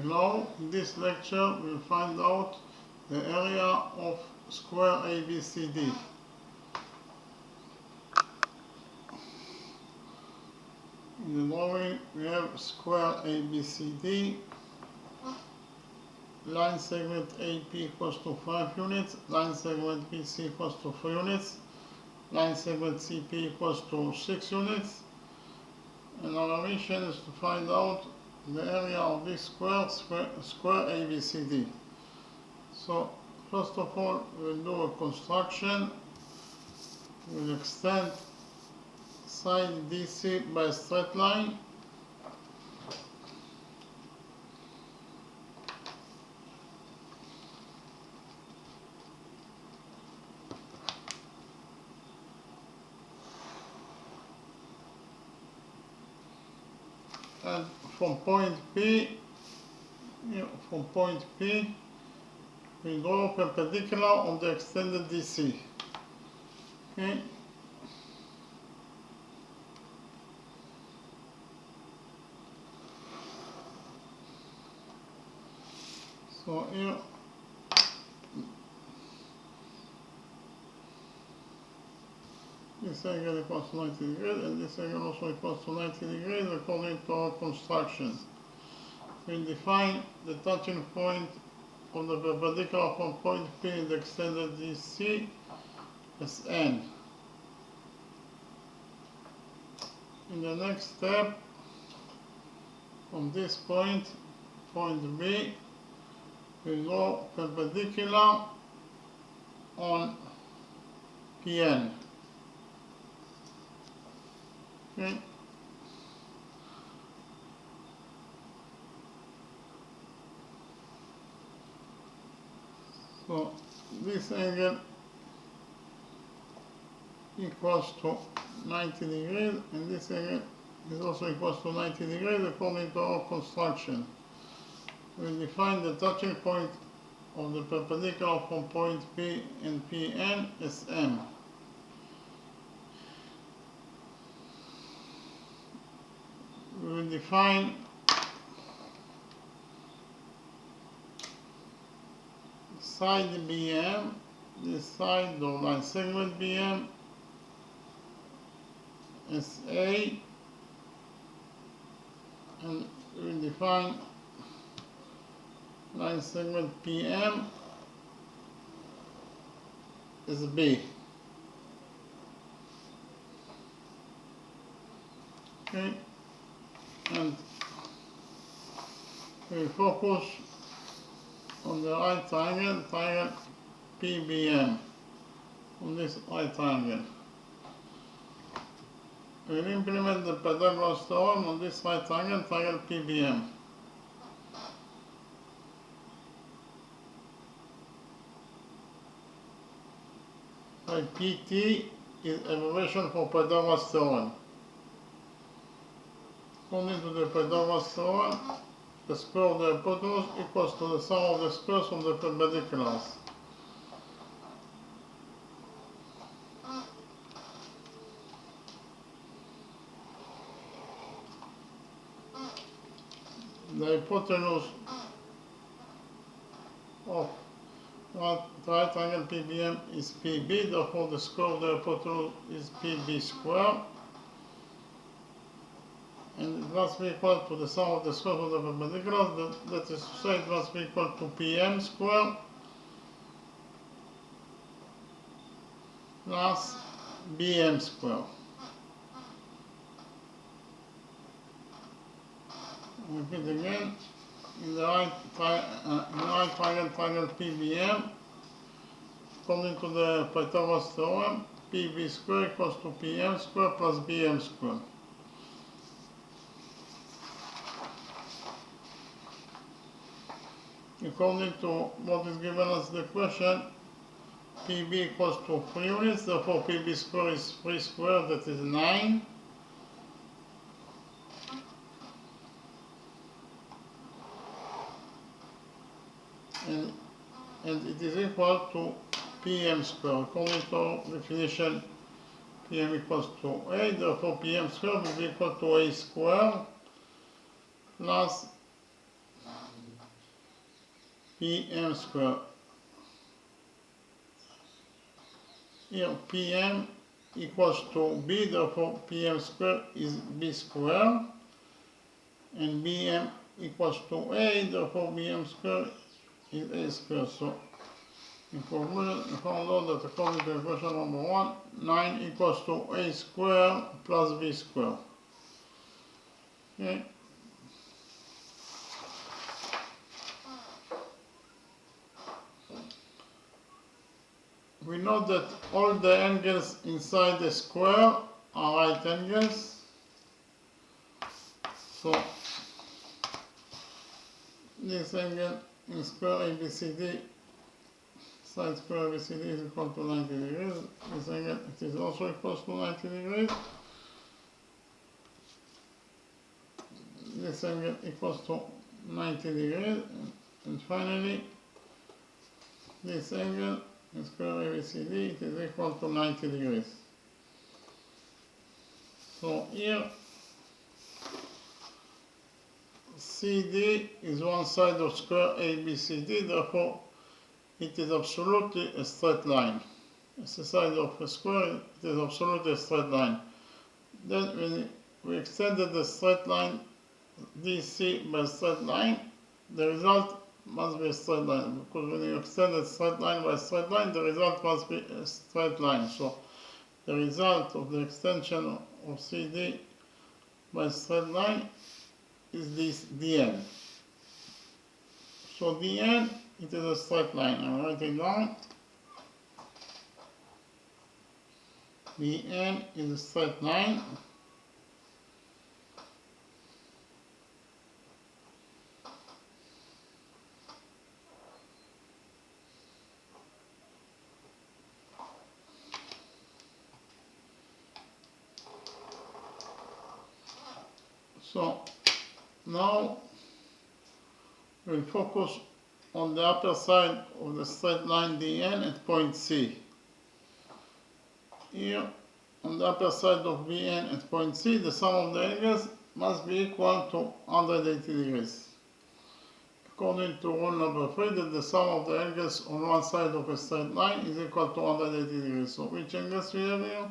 Hello, in this lecture we'll find out the area of square ABCD. In the drawing we have square ABCD, line segment AP equals to 5 units, line segment BC equals to 3 units, line segment CP equals to 6 units, and our mission is to find out the area of this square ABCD. So first of all, we'll do a construction. We'll extend side DC by a straight line. And from point P, we draw perpendicular on the extended DC. Okay. So here, this angle equals to 90 degrees, and this angle also equals to 90 degrees according to our construction. We define the touching point of the perpendicular from point P in the extended DC as N. In the next step, from this point, point B, we go perpendicular on PN. Okay. So this angle equals to 90 degrees, and this angle is also equals to 90 degrees according to our construction. We define the touching point of the perpendicular from point P and PN as M. We will define side BM, this side or line segment BM as A, and we will define line segment PM as B. Okay, and we focus on the right triangle PBM, on this right triangle. We will implement the Pythagoras theorem on this right triangle PBM. By PT is abbreviation for Pythagoras theorem. According to the Pythagoras theorem, the square of the hypotenuse equals to the sum of the squares of the perpendiculars. The hypotenuse of right triangle PBM is PB, therefore the square of the hypotenuse is PB squared. And it must be equal to the sum of the squares of the perpendiculars, that is to say it must be equal to PM squared plus BM squared. Repeat again, in the right triangle PBM, according to the Pythagoras theorem, PB squared equals to PM squared plus BM squared. According to what is given as the question, PB equals to 3 units, therefore PB squared is 3 squared, that is 9. And it is equal to PM squared. According to our definition, PM equals to A, therefore PM squared will be equal to A squared plus PM square. Here PM equals to B, therefore PM square is B square, and BM equals to A, therefore BM square is A square. So in conclusion, we found out that according to equation number 1, 9 equals to A square plus B square. Okay. We know that all the angles inside the square are right angles. So this angle in square ABCD, side square ABCD is equal to 90 degrees. This angle, it is also equal to 90 degrees. This angle equals to 90 degrees. And finally, this angle in square ABCD, it is equal to 90 degrees. So here, CD is one side of square ABCD, therefore it is absolutely a straight line. It's the side of a square, it is absolutely a straight line. Then when we extended the straight line DC by a straight line, the result must be a straight line, because when you extend a straight line by a straight line, the result must be a straight line. So the result of the extension of CD by a straight line is this DN. So DN, it is a straight line. I'm writing down. DN is a straight line. So now we'll focus on the upper side of the straight line DN at point C. Here, on the upper side of BN at point C, the sum of the angles must be equal to 180 degrees. According to rule number 3, that the sum of the angles on one side of a straight line is equal to 180 degrees. So which angles we have here?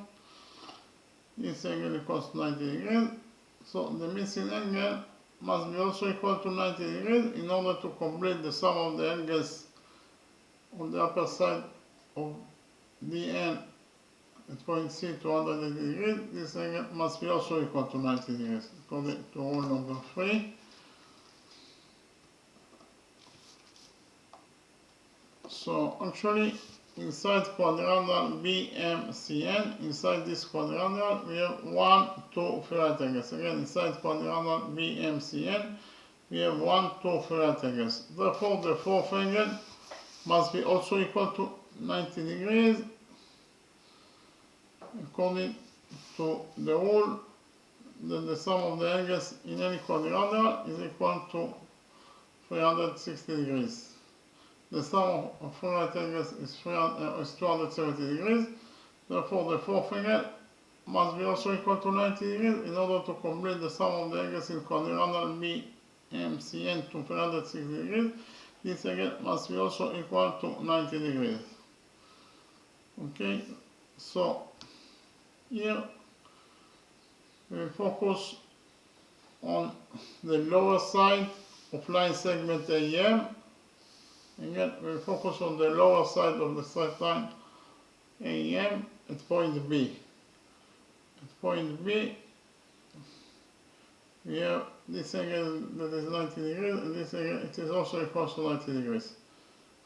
This angle equals to 90 degrees. So the missing angle must be also equal to 90 degrees in order to complete the sum of the angles on the upper side of DN at point C to 180 degrees. This angle must be also equal to 90 degrees according to rule number 3. So actually, inside quadrangle BMCN, inside this quadrangle, we have 1, 2 3 right angles. Again, inside quadrangle BMCN, we have 1, 2 3 right angles. Therefore, the fourth angle must be also equal to 90 degrees. According to the rule, that the sum of the angles in any quadrangle is equal to 360 degrees. The sum of 4 right angles is 270 degrees. Therefore, the fourth angle must be also equal to 90 degrees in order to complete the sum of the angles in quadrangle BMCN to 360 degrees. This angle must be also equal to 90 degrees. Okay, so here we focus on the lower side of line segment AM. Again, we focus on the lower side of the straight line AM at point B. At point B, we have this angle that is 90 degrees, and this angle, it is also equal to 90 degrees.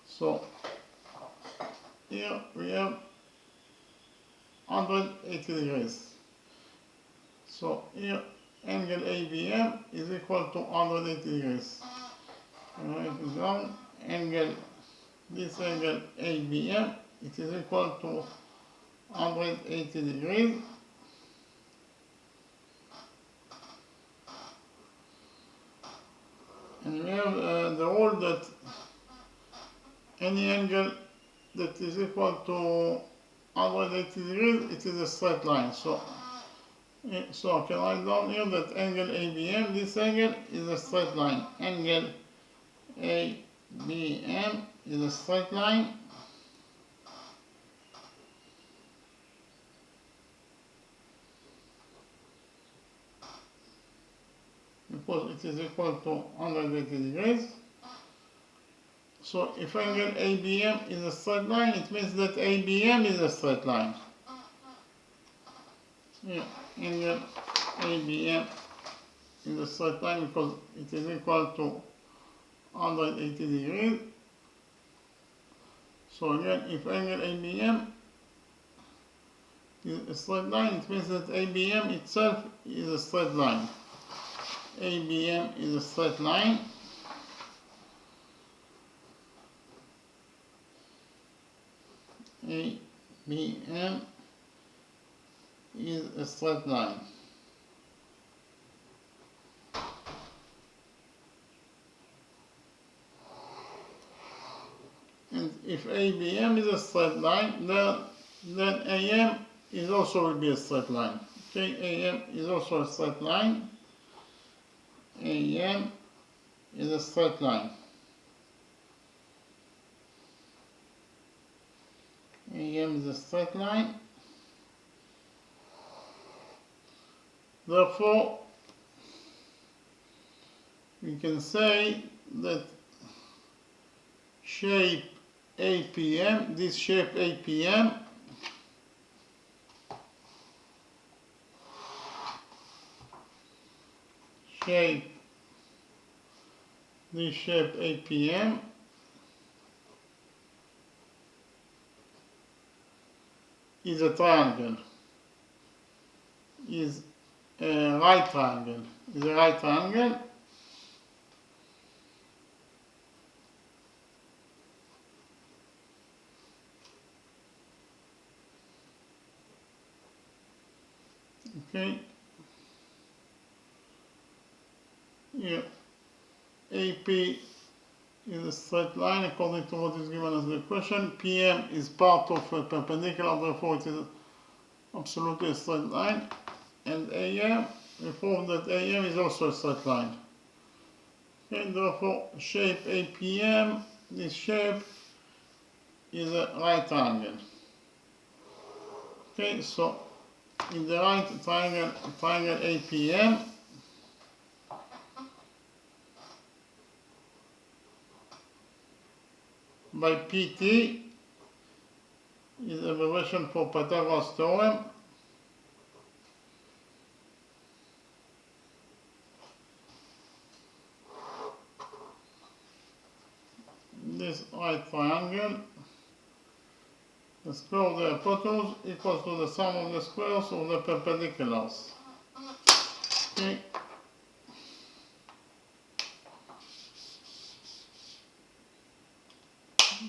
So here we have 180 degrees. So here angle ABM is equal to 180 degrees. Write it down. Angle, this angle ABM, it is equal to 180 degrees. And we have the rule that any angle that is equal to 180 degrees, it is a straight line. So I can write down here that angle ABM, this angle is a straight line. Angle ABM BM is a straight line. Because it is equal to 180 degrees. So if angle ABM is a straight line, it means that ABM is a straight line. Yeah, angle ABM is a straight line because it is equal to 180 degrees. So again, if angle ABM is a straight line, it means that ABM itself is a straight line. ABM is a straight line. ABM is a straight line. And if ABM is a straight line, then AM is also will be a straight line. Okay, AM is also a straight line. AM is a straight line. AM is a straight line. Therefore, we can say that shape APM, this shape APM, this shape APM is a triangle, is a right triangle, is a right triangle. Okay, here AP is a straight line according to what is given as the question. PM is part of a perpendicular, therefore it is absolutely a straight line. And AM, we prove that AM is also a straight line. Okay, therefore shape APM, this shape is a right triangle. Okay, so in the right triangle APM, by PT is abbreviation for Pythagoras theorem. This right triangle, the square of the hypotenuse equals to the sum of the squares of the perpendiculars. Okay.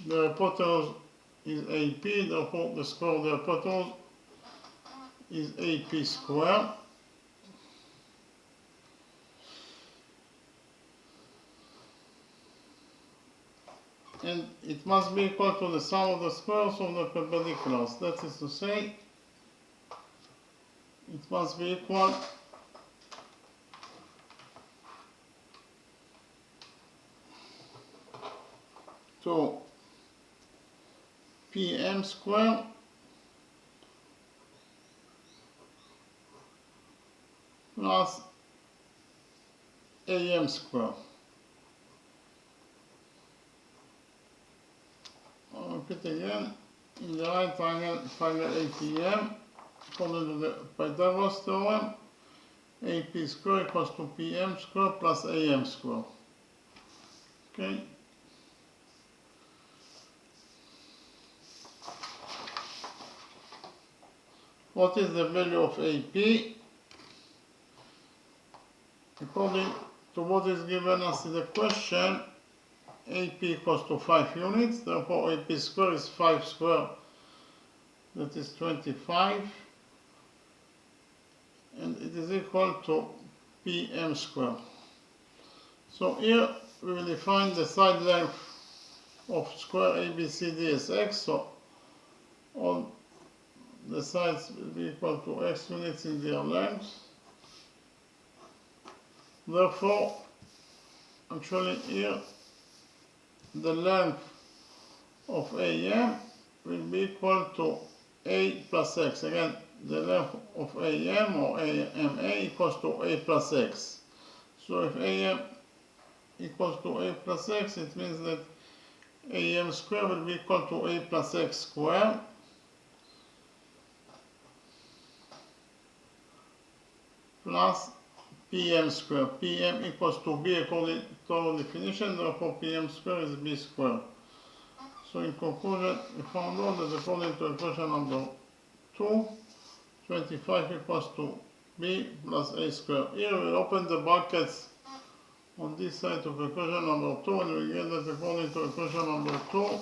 The hypotenuse is AP, therefore the square of the hypotenuse is AP squared. And it must be equal to the sum of the squares of the perpendiculars. That is to say, it must be equal to PM squared plus AM squared. I'll repeat again. In the right triangle APM, according to the Pythagoras theorem, AP squared equals to PM squared plus AM squared. Okay. What is the value of AP? According to what is given us in the question, AP equals to 5 units, therefore AP squared is 5 squared, that is 25, and it is equal to PM squared. So here we will define the side length of square ABCD as x, so all the sides will be equal to x units in their length. Therefore, actually here the length of AM will be equal to A plus X. Again, the length of AM or AMA equals to A plus X. So if AM equals to A plus X, it means that AM squared will be equal to A plus X squared plus PM squared. PM equals to B according to our definition, therefore PM squared is B squared. So in conclusion, we found out that according to equation number 2, 25 equals to B plus A squared. Here we'll open the brackets on this side of equation number 2 and we get that according to equation number 2,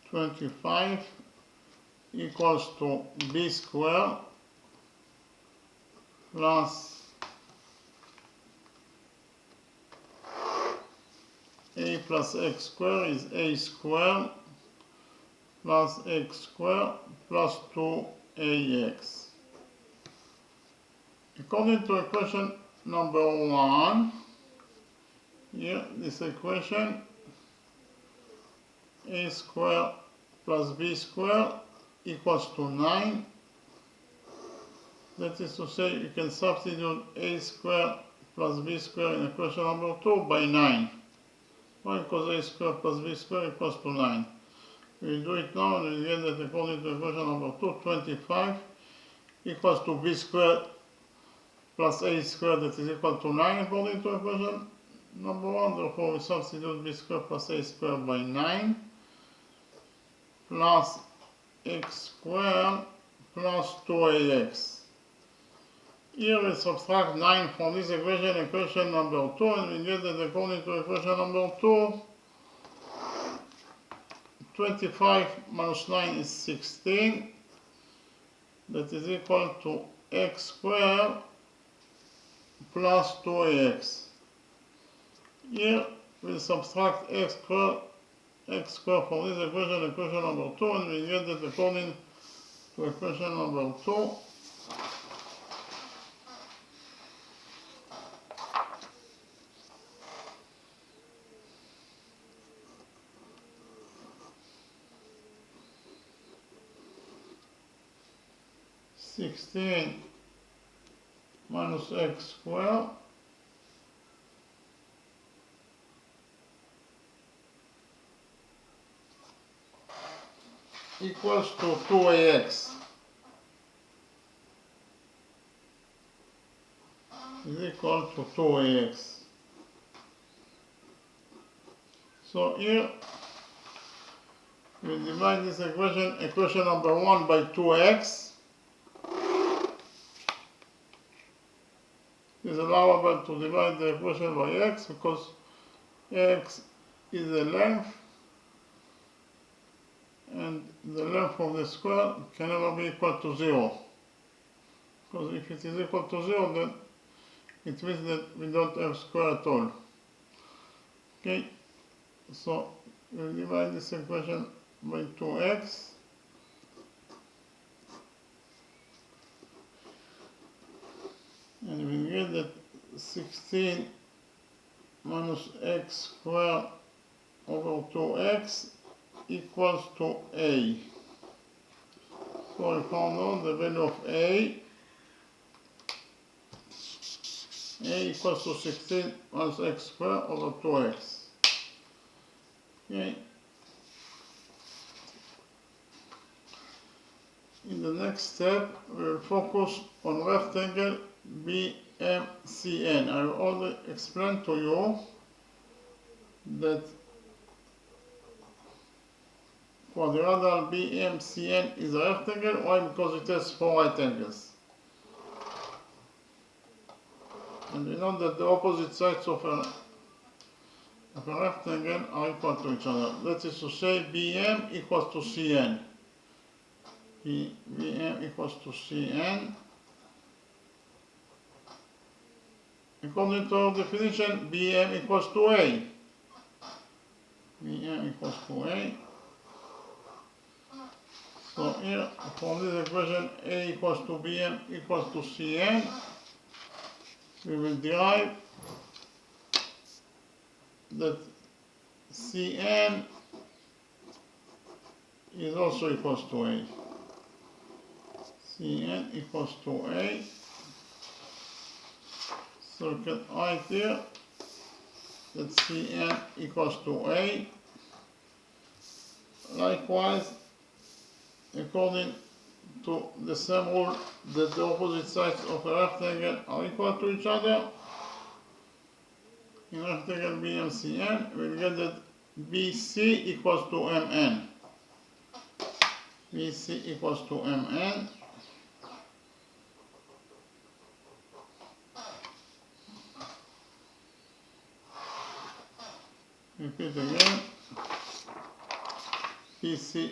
25 equals to B squared plus A plus X squared is A squared plus X squared plus 2AX. According to equation number 1, here this equation A squared plus B squared equals to 9. That is to say, you can substitute A squared plus B squared in equation number 2 by 9. Why? Because A squared plus B squared equals to 9. We'll do it now and we'll get that according to equation number 2, 25 equals to B squared plus A squared, that is equal to 9 according to equation number 1. Therefore, we substitute B squared plus A squared by 9 plus X squared plus 2AX. Here we subtract 9 from this equation number 2, and we get that according to equation number 2, 25 minus 9 is 16. That is equal to X squared plus 2AX. Here we subtract X squared from this equation number 2, and we get that according to equation number 2, 16 minus X squared equals to 2AX. Is equal to 2AX. So here we divide this equation number 1 by 2x. It is allowable to divide the equation by x because x is the length and the length of the square can never be equal to 0. Because if it is equal to 0, then it means that we don't have square at all. Okay, so we'll divide this equation by 2x. And we get that 16 minus x squared over 2x equals to a. So we found out the value of a equals to 16 minus x squared over 2x. Okay. In the next step, we will focus on rectangle BMCN. I will already explain to you that quadrilateral BMCN is a rectangle. Why? Because it has 4 right angles. And we know that the opposite sides of a rectangle are equal to each other. That is to say, BM equals to CN. BM equals to CN. According to our definition, BM equals to A. BM equals to A. So here, from this equation, A equals to Bn equals to Cn, we will derive that Cn is also equals to A. Cn equals to A. So we can write here that Cn equals to A. Likewise, according to the same rule that the opposite sides of a rectangle are equal to each other, in rectangle BMCN, we'll get that BC equals to MN. BC equals to MN. Repeat again. BC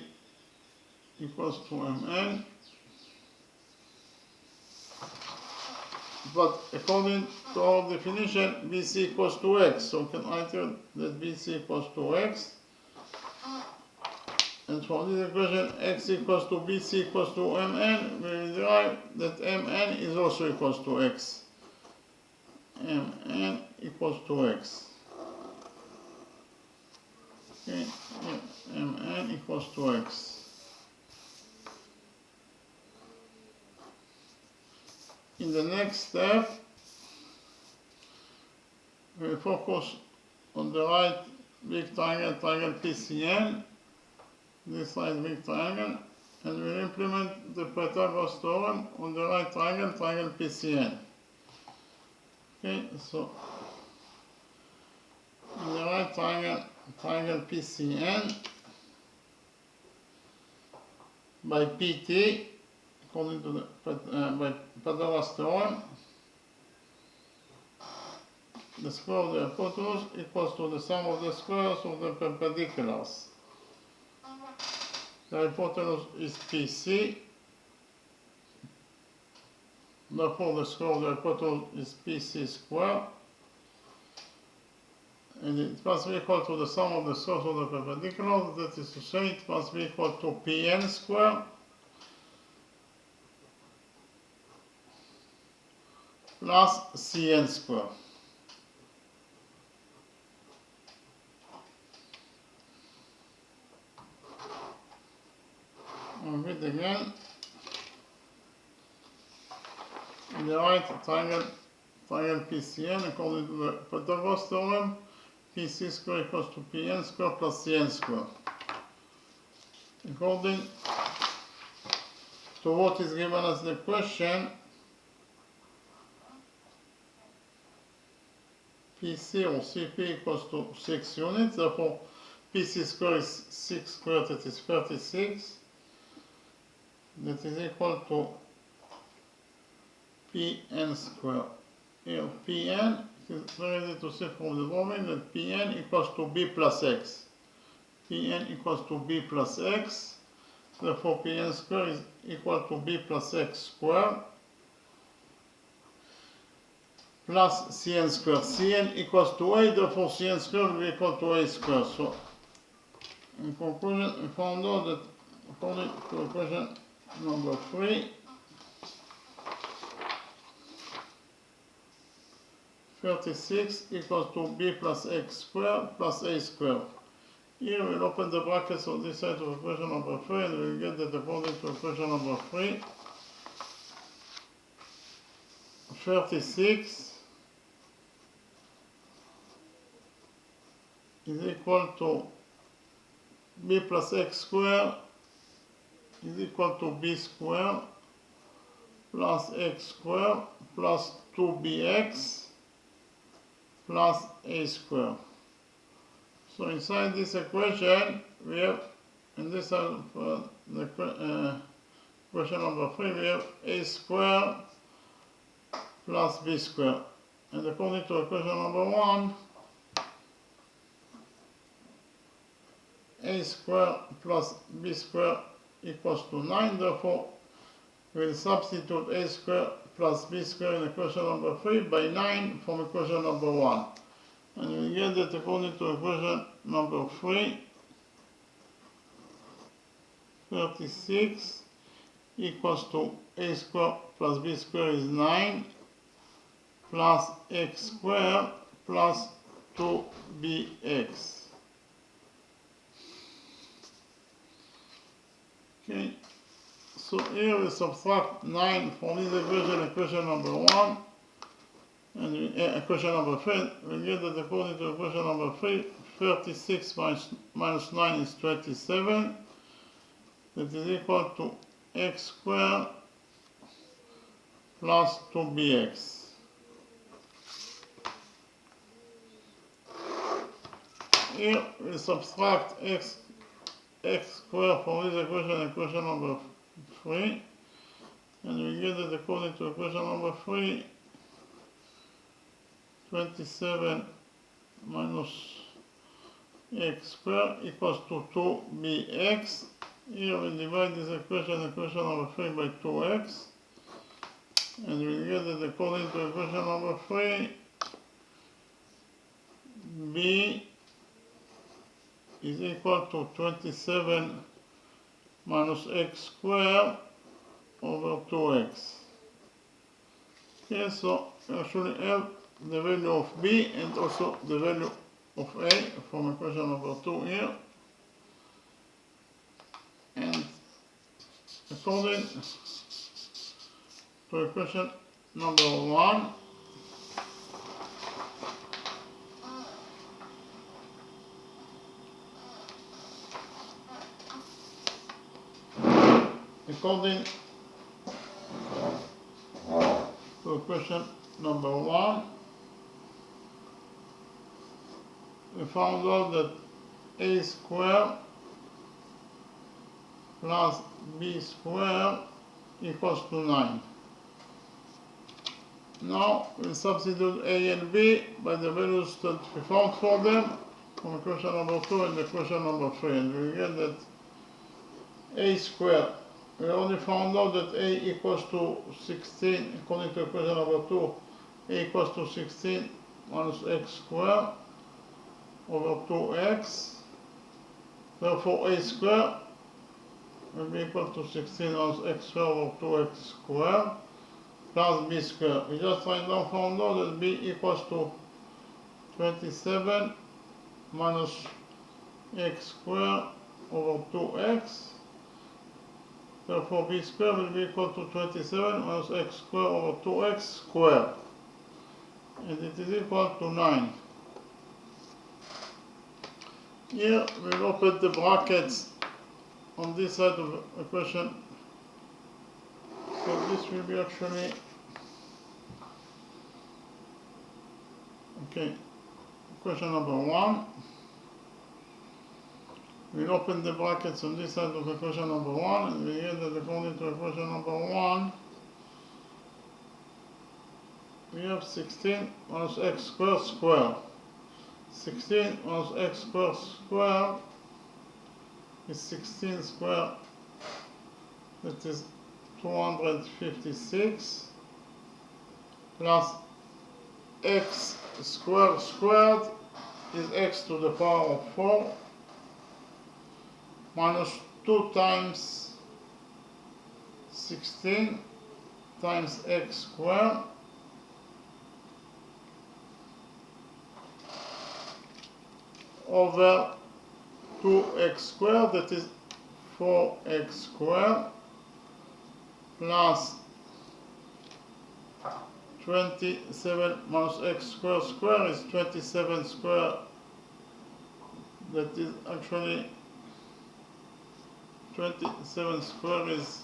equals to MN. But according to our definition, BC equals to X. So we can write here that BC equals to X. And from this equation, X equals to BC equals to MN, we will derive that MN is also equals to X. MN equals to X. Okay, Mn equals to X. In the next step, we'll focus on the right big triangle, triangle PCN, this right big triangle, and we'll implement the Pythagoras theorem on the right triangle, triangle PCN. Okay, so in the right triangle, triangle PCN, by PT, according to the by Pythagoras theorem, the square of the hypotenuse equals to the sum of the squares of the perpendiculars. The hypotenuse is PC, therefore the square of the hypotenuse is PC squared, and it must be equal to the sum of the squares of the perpendiculars, that is to say, it must be equal to Pn squared plus Cn squared. I'll read again. In the right triangle, triangle PCN, according to the Pythagoras theorem, PC squared equals to Pn squared plus Cn squared. According to what is given as the question, PC or CP equals to 6 units, therefore PC squared is 6 squared, that is 36. That is equal to Pn squared. Here Pn, it is very easy to see from the drawing that Pn equals to B plus X. Pn equals to B plus X, therefore Pn squared is equal to B plus X squared plus Cn squared. Cn equals to A, therefore Cn squared will be equal to A squared. So in conclusion, we found out that according to equation number 3, 36 equals to B plus X squared plus A squared. Here we'll open the brackets on this side of equation number 3, and we'll get that according to equation number 3, 36 is equal to B plus X squared is equal to B squared plus X squared plus 2bx plus A squared. So inside this equation, we have, in this the equation number 3, we have A squared plus B squared. And according to equation number 1, A squared plus B squared equals to 9, therefore we'll substitute A squared plus B squared in equation number 3 by 9 from equation number 1. And we get that according to equation number 3, 36 equals to a squared plus b squared is 9 plus x squared plus 2bx. Okay, so here we subtract 9 from this equation number 1, and equation number 3, we get that according to equation number 3, 36 minus 9 is 27, that is equal to x squared plus 2bx. Here we subtract x squared from this equation number 3, and we get that according to equation number 3, 27 minus x squared equals to 2bx. Here we divide this equation number 3 by 2x, and we get that according to equation number 3, b is equal to 27 minus x squared over 2x. Okay, so we actually have the value of b and also the value of a from equation number 2 here. And according to equation number 1, according to equation number 1, we found out that a squared plus b squared equals to 9. Now we substitute a and b by the values that we found for them from equation number 2 and equation number 3, and we get that a squared, we already found out that a equals to 16, according to equation number 2, a equals to 16 minus x squared over 2x. Therefore a squared will be equal to 16 minus x squared over 2x squared plus b squared. We just right now found out that b equals to 27 minus x squared over 2x. Therefore b squared will be equal to 27 minus x squared over 2x squared. And it is equal to 9. Here we'll open the brackets on this side of the equation. So this will be actually, okay, equation number 1. We'll open the brackets on this side of equation number 1, and we get that according to equation number 1, we have 16 minus x squared squared. 16 minus x squared squared is 16 squared, that is 256, plus x squared squared is x to the power of 4, minus 2 times 16 times x squared over 2x squared, that is 4x squared, plus 27 minus x squared squared is 27 squared, that is actually 27 squared is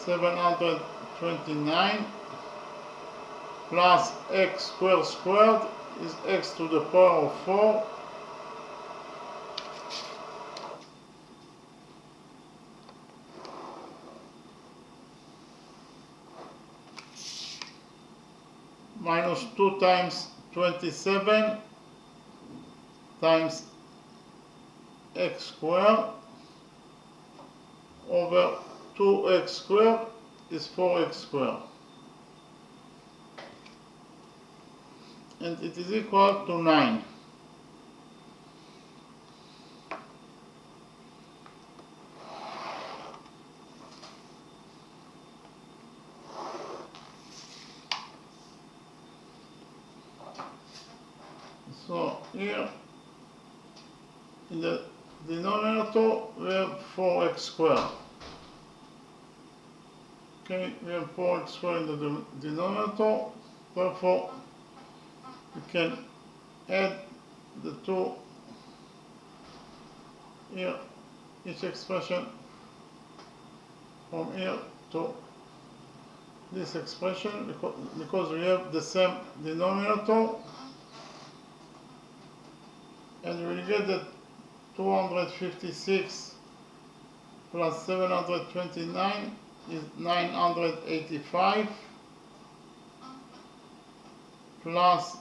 729, plus x squared squared is x to the power of 4, minus 2 times 27 times x squared over 2x squared is 4x squared. And it is equal to 9. So here in the denominator we have 4x squared. Okay, we have 4x squared in the denominator, therefore we can add the two here, each expression from here to this expression, because we have the same denominator, and we get that 256 plus 729 is 985, plus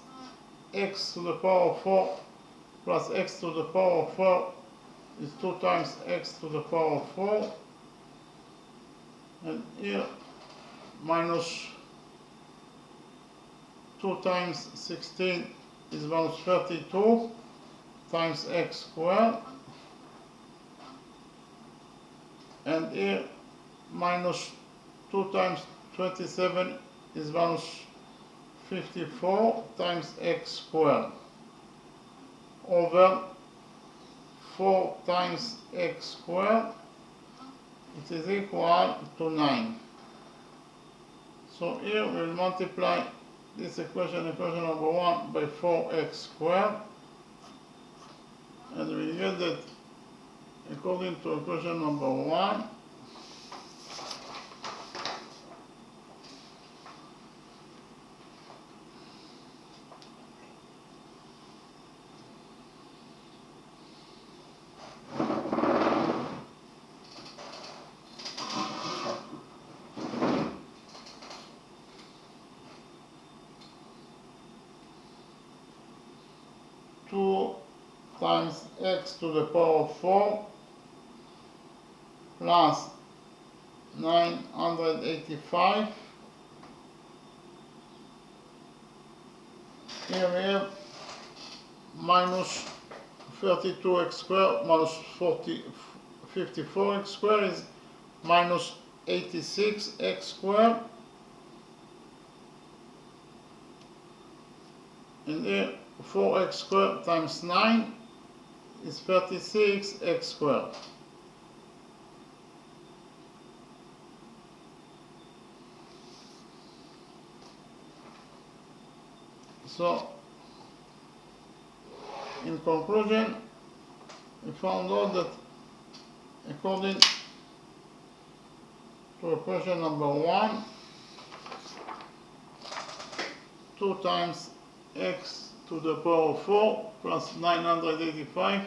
x to the power of 4 plus x to the power of 4 is 2 times x to the power of 4, and here minus 2 times 16 is minus 32 times x squared, and here minus 2 times 27 is minus 54 times x squared over 4 times x squared. It is equal to 9. So here we will multiply this equation number 1 by 4x squared, and we get that according to equation number 1, times x to the power of 4 plus 985. Here we have minus 32x squared minus 54x squared is minus 86x squared. And here 4x squared times 9 is 36x squared. So, in conclusion, we found out that according to equation number 1, 2 times x to the power of 4 plus 985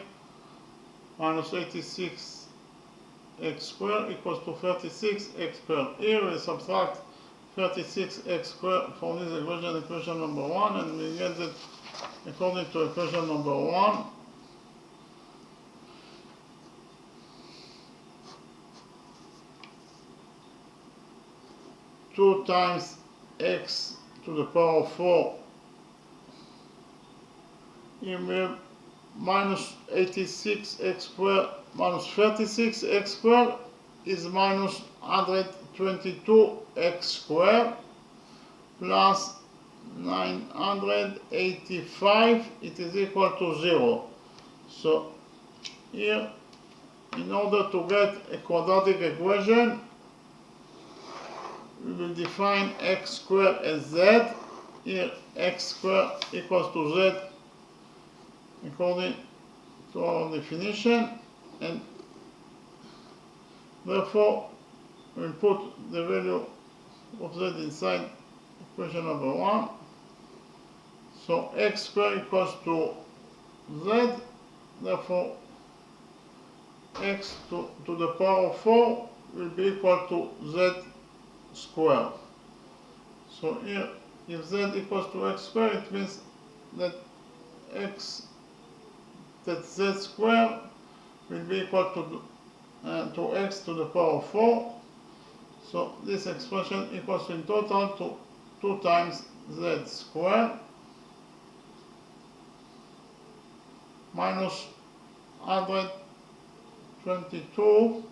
minus 86 x squared equals to 36x squared. Here we subtract 36x squared from this equation number 1, and we get that according to equation number 1, two times x to the power of 4, here we have minus 86x squared minus 36x squared is minus 122x squared plus 985, it is equal to 0. So here, in order to get a quadratic equation, we will define x squared as z. Here x squared equals to z according to our definition, and therefore we'll put the value of z inside equation number 1. So x squared equals to z, therefore x to the power of 4 will be equal to z squared. So here, if z equals to x squared, it means that z squared will be equal to to x to the power of 4. So this expression equals in total to 2 times z squared minus 122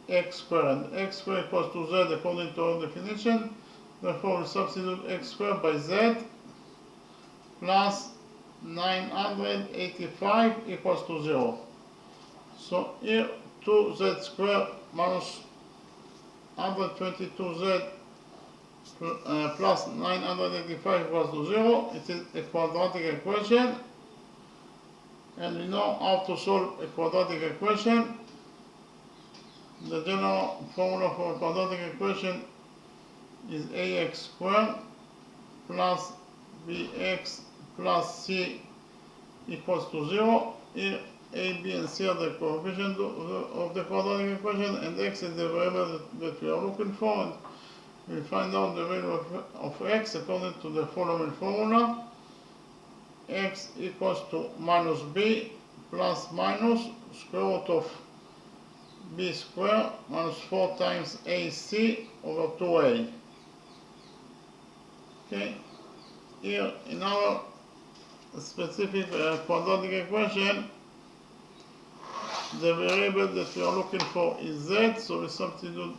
x squared. X squared equals to z according to our definition. Therefore, we substitute x squared by z plus 985 equals to 0. So here 2z squared minus 122z plus 985 equals to 0. It is a quadratic equation. And we know how to solve a quadratic equation. The general formula for a quadratic equation is ax squared plus bx plus c equals to 0. Here a, b, and c are the coefficients of the quadratic equation, and x is the variable that we are looking for. And we find out the value of x according to the following formula. X equals to minus b plus minus square root of b squared minus 4 times ac over 2a. Okay, here in our specific quadratic equation, the variable that we are looking for is z, so we substitute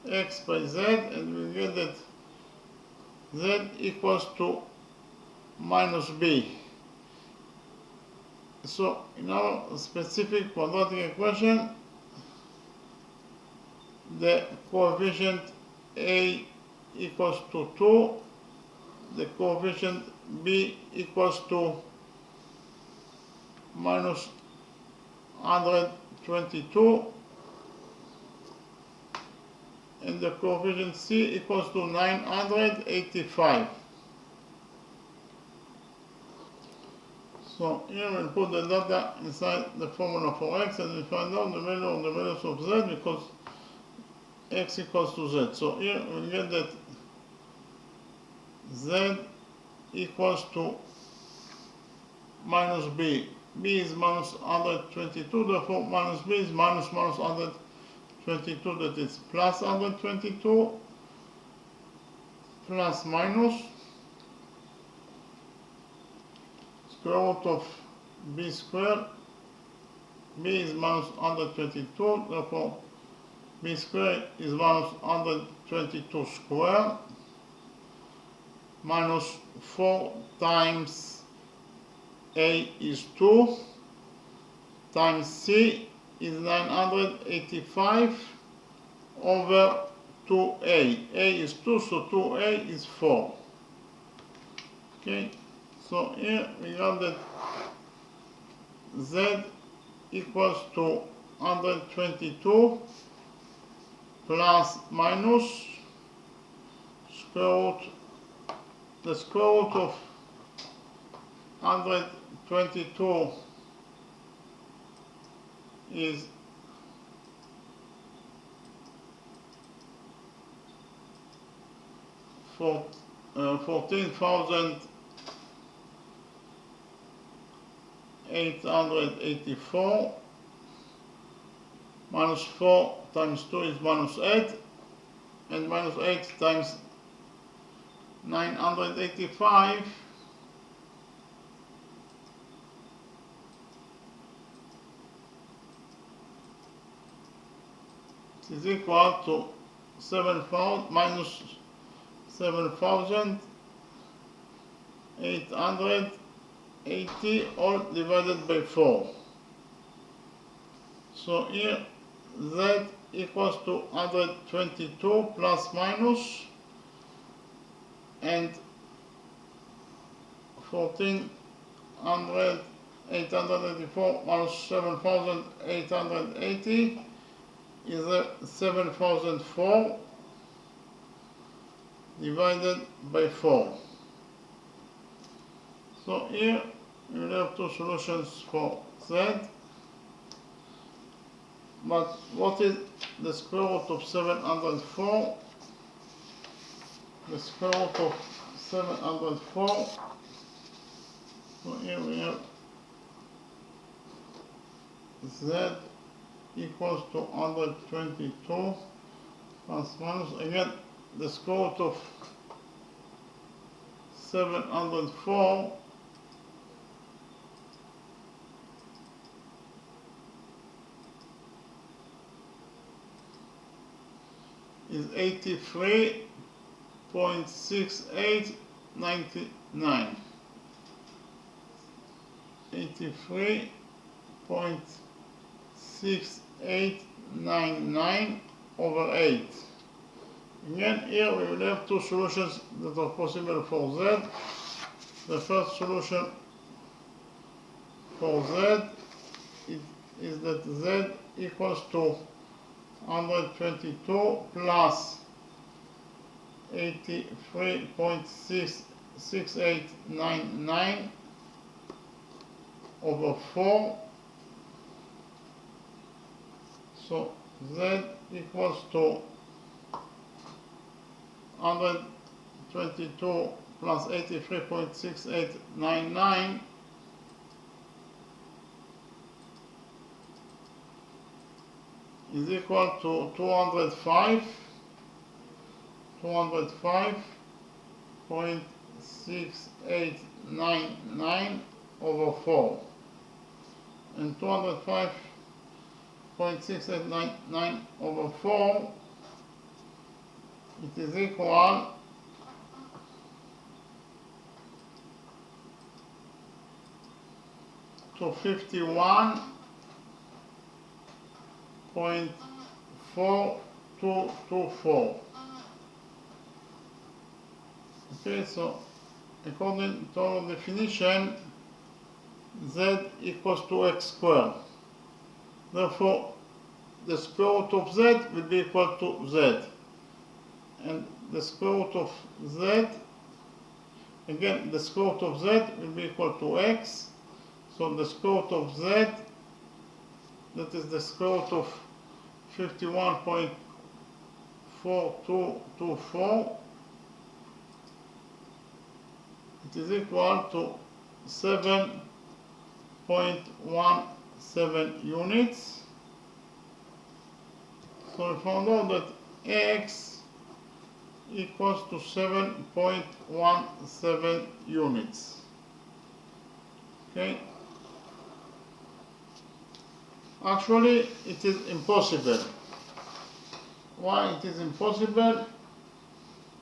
x by z, and we get that z equals to minus b. So in our specific quadratic equation, the coefficient a equals to 2, the coefficient b equals to minus 122, and the coefficient c equals to 985. So here we'll put the data inside the formula for x, and we find out the value of the values of z because x equals to z. So here we get that z equals to minus b. b is minus 122, therefore minus b is minus 122, that is plus 122, plus minus square root of b squared. b is minus 122, therefore b squared is minus 122 squared minus 4 times a is 2 times c is 985 over 2a. a is 2, so 2a is 4. Okay, so here we got that z equals to 122 plus minus the square root of 122 is 14,884 minus 4 times 2 is minus 8, and minus 8 times 985 is equal to 7,000 minus 7,880 all divided by 4. So here z equals to 122 plus minus and 14,884 minus 7,880 is 7,004 divided by 4. So here we will have two solutions for z. But what is the square root of 704? The square root of 704. So here we have z equals to 122 plus minus, again, the square root of 704 is 83.6899. 83.6899 over 8. Again, here we will have two solutions that are possible for z. The first solution for z is that z equals to 122 plus 83.6899 over 4. So z equals to 122 plus 83.6899 is equal to 205.6899 over 4, and 205.6899 over 4, it is equal to 51.4224. Okay, so according to our definition, z equals to x squared. Therefore, the square root of z will be equal to z. And the square root of z, again, the square root of z will be equal to x. So the square root of z, that is the square root of 51.4224, it is equal to 7.17 units. So we found out that x equals to 7.17 units. Okay. Actually, it is impossible. Why it is impossible?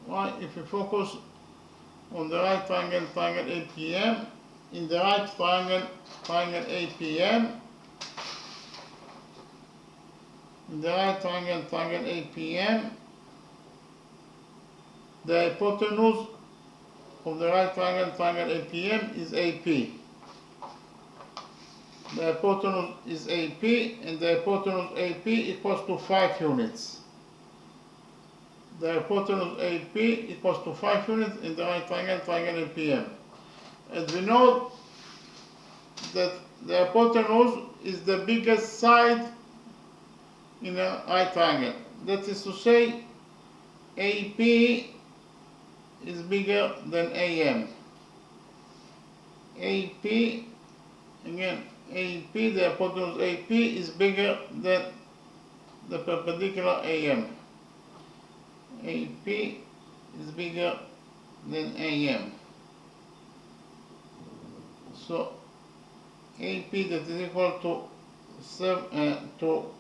Why? If we focus on the right triangle, triangle APM, in the right triangle, triangle APM, in the right triangle, triangle APM, the hypotenuse of the right triangle, triangle APM is AP. The hypotenuse is AP, and the hypotenuse AP equals to 5 units. The hypotenuse AP equals to 5 units in the right triangle, triangle APM. And we know that the hypotenuse is the biggest side in a right triangle. That is to say, AP is bigger than AM. AP, again, AP, the hypotenuse AP is bigger than the perpendicular AM. AP is bigger than AM. So AP that is equal to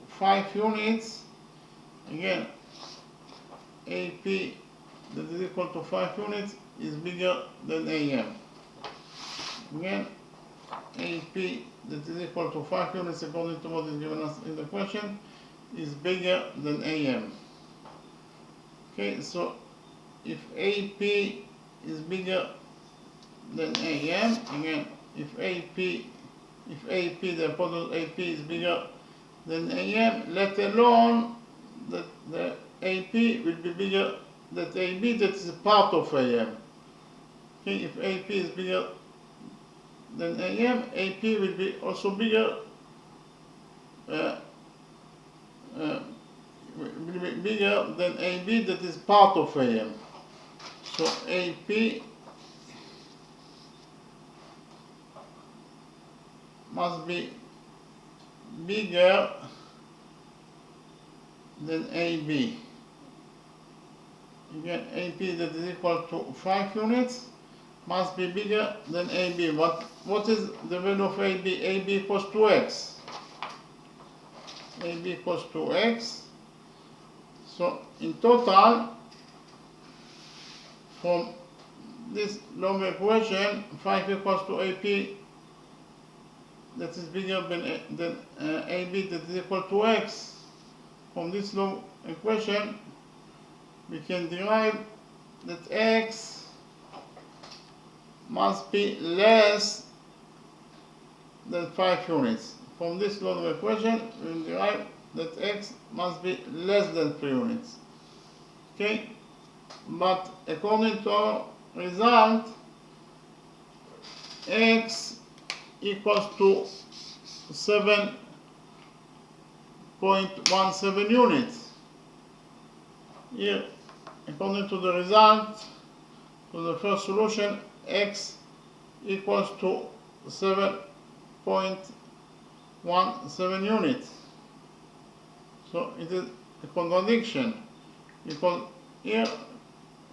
5 units. Again, AP that is equal to 5 units is bigger than AM. Again, AP that is equal to 5 units according to what is given us in the question is bigger than AM. Okay, so if AP is bigger than AM, again, if AP, the hypotenuse AP is bigger than AM, let alone that the AP will be bigger than AB, that is a part of AM. Okay, if AP is bigger than AM, AP will be also bigger, will be bigger than AB, that is part of AM. So AP must be bigger than AB. Again, AP that is equal to 5 units must be bigger than AB. What is the value of AB? AB equals to X. AB equals to X. So in total, from this long equation, 5 equals to AP that is bigger than AB that is equal to X. From this long equation, we can derive that X must be less than 5 units. From this long equation, we will derive that X must be less than 3 units. Okay? But according to our result, X equals to 7.17 units. Here, according to the result, to the first solution, X equals to 7.17 units. So it is a contradiction, because here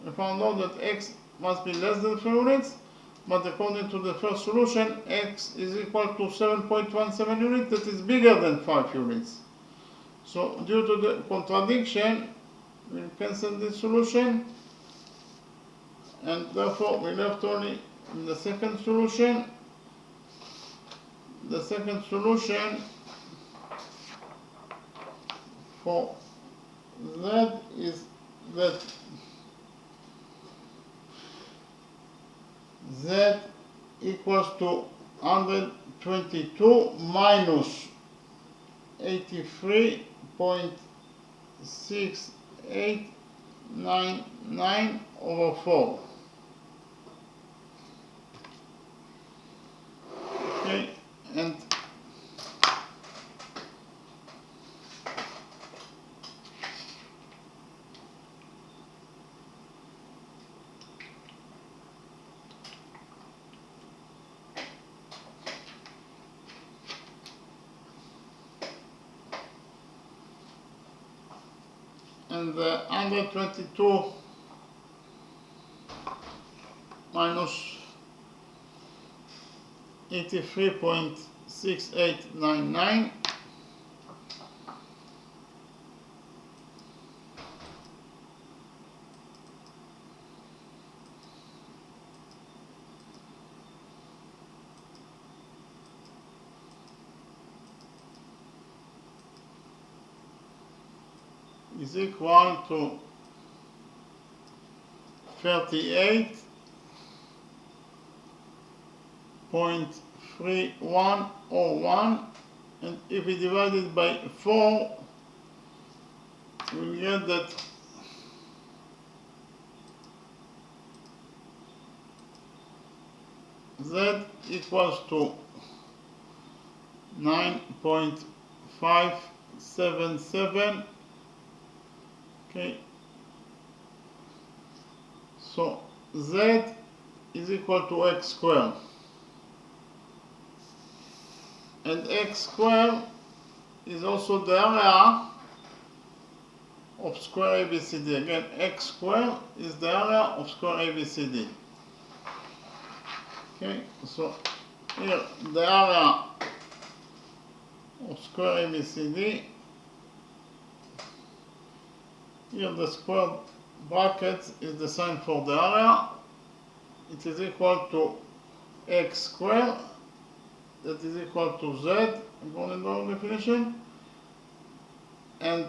we found out that X must be less than 3 units, but according to the first solution, X is equal to 7.17 units, that is bigger than 5 units. So due to the contradiction, we'll cancel this solution, and therefore we left only the second solution. The second solution for Z is that Z equals to 122 minus 83.6899 over 4. Okay, and the 122 minus 83.6899 is equal to 38.3101, and if we divide it by 4, we'll get that Z equals to 9.577. Okay, so Z is equal to X squared, and X squared is also the area of square ABCD. Again, X squared is the area of square ABCD. Okay, so here the area of square ABCD, here the square bracket is the sign for the area. It is equal to X squared, that is equal to Z according to our definition, and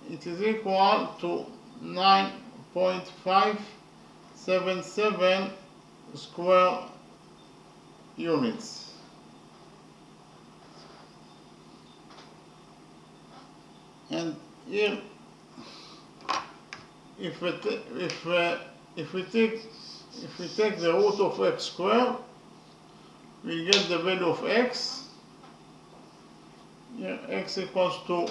it is equal to 9.577 square units. And here, if we take the root of X squared, we get the value of X. Here X equals to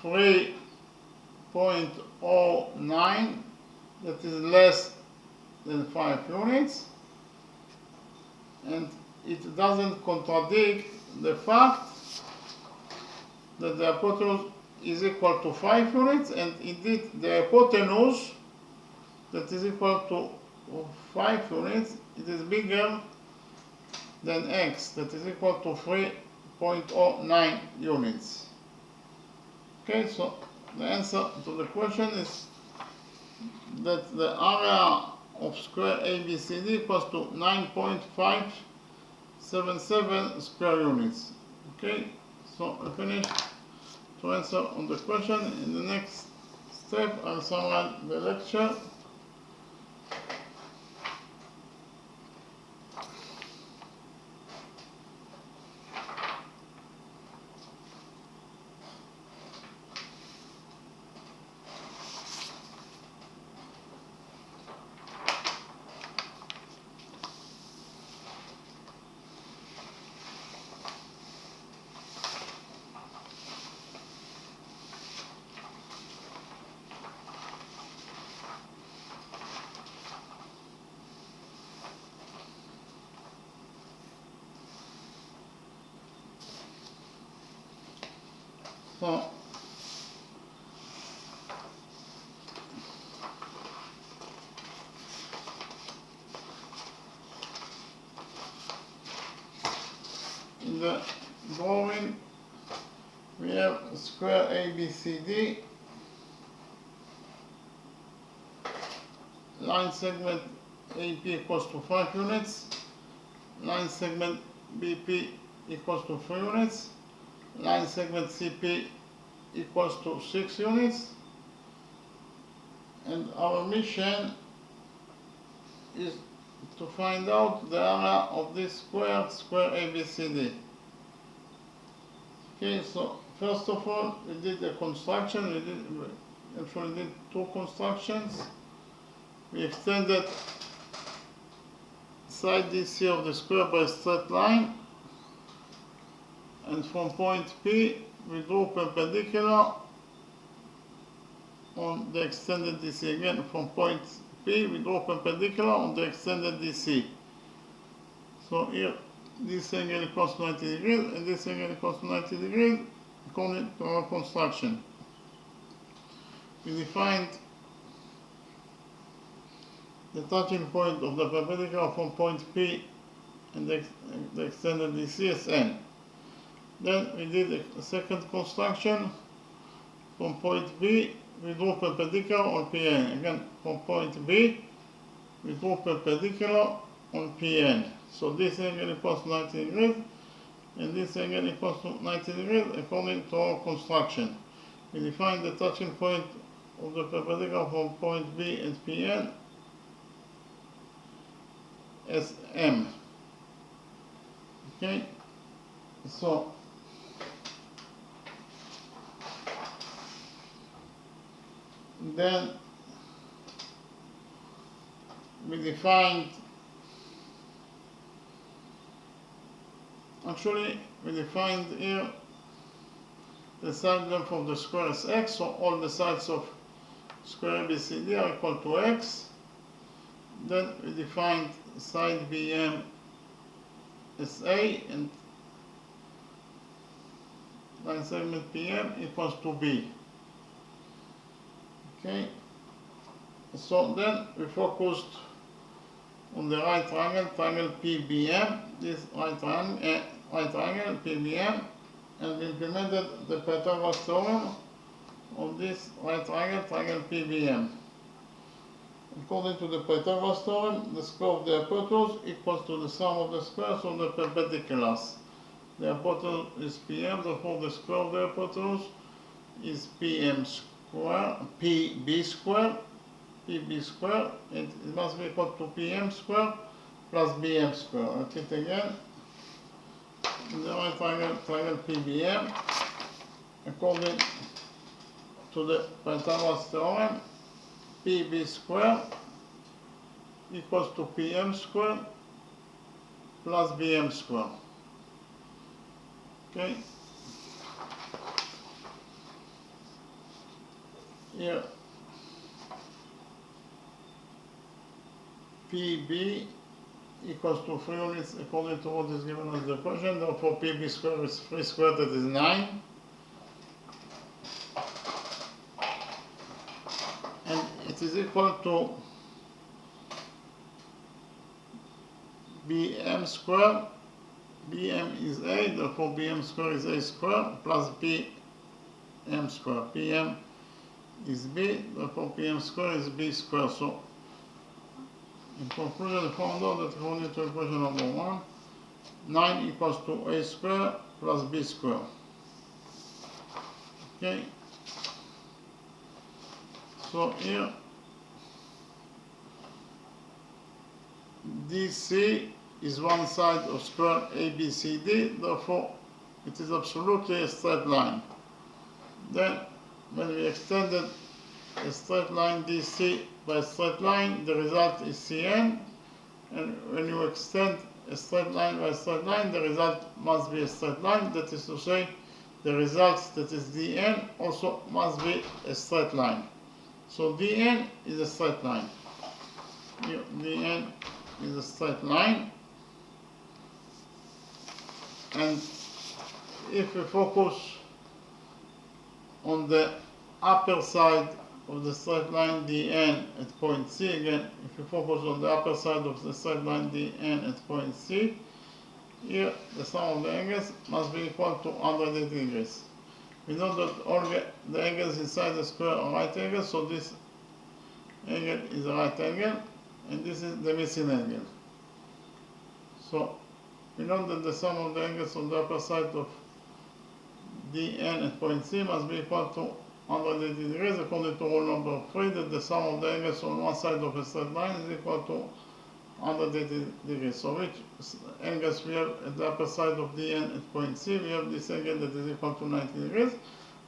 3.09, that is less than 5 units, and it doesn't contradict the fact that the hypotenuse is equal to 5 units, and indeed the hypotenuse that is equal to 5 units, it is bigger than x, that is equal to 3.09 units. Okay, so the answer to the question is that the area of square ABCD equals to 9.577 square units. Okay, so I finished to answer on the question. In the next step, I'll summarize the lecture. So, in the drawing, we have square ABCD, line segment AP equals to 5 units, line segment BP equals to 3 units, line segment CP equals to 6 units, and our mission is to find out the area of this square ABCD. Okay, so first of all, we did the construction. We actually did two constructions. We extended side DC of the square by a straight line, and from point P we drew perpendicular on the extended DC. Again, from point P we draw perpendicular on the extended DC. So here this angle equals to 90 degrees and this angle equals to 90 degrees according to our construction. We defined the touching point of the perpendicular from point P and the extended DC as N. Then we did a second construction. From point B we drew perpendicular on PN. Again, from point B we drew perpendicular on PN. So this angle equals 90 degrees and this angle equals to 90 degrees according to our construction. We define the touching point of the perpendicular from point B and PN as M. Okay, so then we defined, here the side length of the square is x, so all the sides of square ABCD are equal to x. Then we defined side BM as A and line segment PM equals to B. Okay, so then we focused on the right triangle PBM, this right triangle PBM, and we implemented the Pythagoras theorem on this right triangle PBM. According to the Pythagoras theorem, the square of the hypotenuse equals to the sum of the squares of the perpendiculars. The hypotenuse is PM, therefore the square of the hypotenuse is PB square, and it must be equal to PM square plus BM square. I'll repeat again. In the right triangle PBM, according to the Pythagoras theorem, PB square equals to PM square plus BM square. Okay. Here PB equals to 3 units according to what is given as the equation. Therefore, PB squared is 3 squared, that is 9. And it is equal to BM squared. BM is A, therefore BM squared is A squared plus BM squared. PM is B, therefore PM squared is B squared. So, in conclusion, we found out that according to equation number 1, 9 equals to A squared plus B squared. Okay. So here, DC is one side of square ABCD, therefore it is absolutely a straight line. Then, when we extended a straight line DC by a straight line, the result is CN, and when you extend a straight line by a straight line, the result must be a straight line. That is to say, the result, that is DN, also must be a straight line. So DN is a straight line. Here, DN is a straight line. And if we focus on the upper side of the straight line DN at point C, again, if we focus on the upper side of the straight line DN at point C, here the sum of the angles must be equal to 180 degrees. We know that all the angles inside the square are right angles, so this angle is a right angle, and this is the missing angle. So we know that the sum of the angles on the upper side of DN at point C must be equal to 180 degrees, according to rule number 3, that the sum of the angles on one side of a straight line is equal to 180 degrees. So which angles we have at the upper side of DN at point C? We have this angle that is equal to 90 degrees,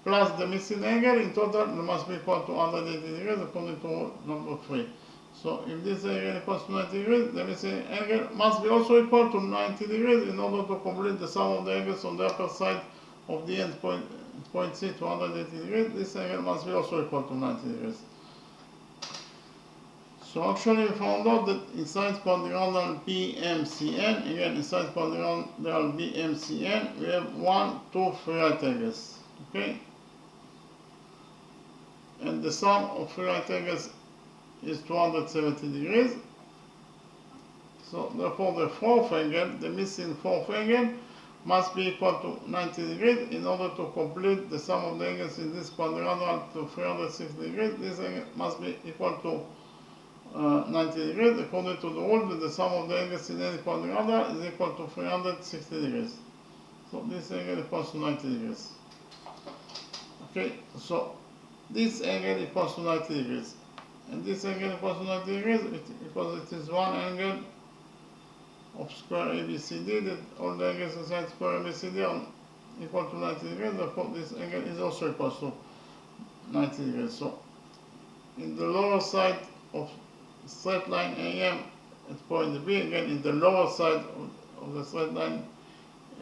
plus the missing angle. In total, it must be equal to 180 degrees, according to rule number 3. So if this angle equals to 90 degrees, the missing angle must be also equal to 90 degrees in order to complete the sum of the angles on the upper side of the end point C to 180 degrees. This angle must be also equal to 90 degrees. So actually we found out that inside quadrilateral BMCN, again inside quadrilateral BMCN, we have 1, 2, 3 right angles. Okay? And the sum of 3 right angles is 270 degrees. So therefore the fourth angle, the missing fourth angle, must be equal to 90 degrees in order to complete the sum of the angles in this quadrilateral to 360 degrees. This angle must be equal to 90 degrees, according to the rule that the sum of the angles in any quadrilateral is equal to 360 degrees. So this angle equals to 90 degrees. Okay, so this angle equals to 90 degrees. And this angle equals to 90 degrees because it is one angle of square ABCD, that all the angles inside square ABCD are equal to 90 degrees, therefore this angle is also equal to 90 degrees. So in the lower side of straight line AM at point B, again in the lower side of the straight line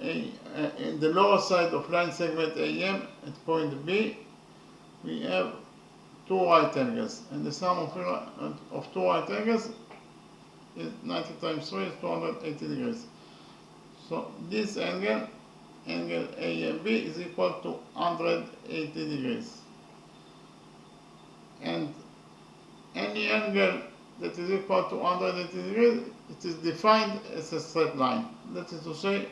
in the lower side of line segment AM at point B, we have 2 right angles, and the sum of 2 right angles is 90 times 3 is 280 degrees. So this angle AMB, is equal to 180 degrees. And any angle that is equal to 180 degrees, it is defined as a straight line. That is to say,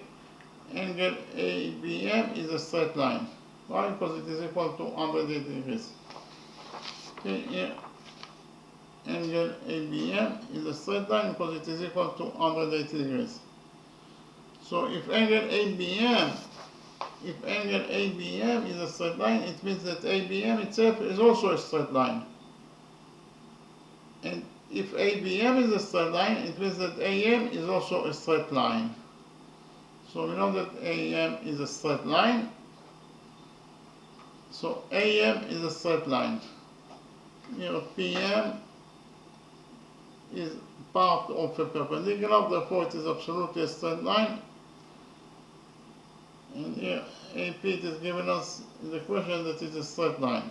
angle ABM is a straight line. Why? Because it is equal to 180 degrees. Okay, here, angle ABM is a straight line because it is equal to 180 degrees. So if angle ABM is a straight line, it means that ABM itself is also a straight line. And if ABM is a straight line, it means that AM is also a straight line. So we know that AM is a straight line. So AM is a straight line. Here PM is part of a perpendicular, therefore it is absolutely a straight line. And here AP is given us in the question that it's a straight line.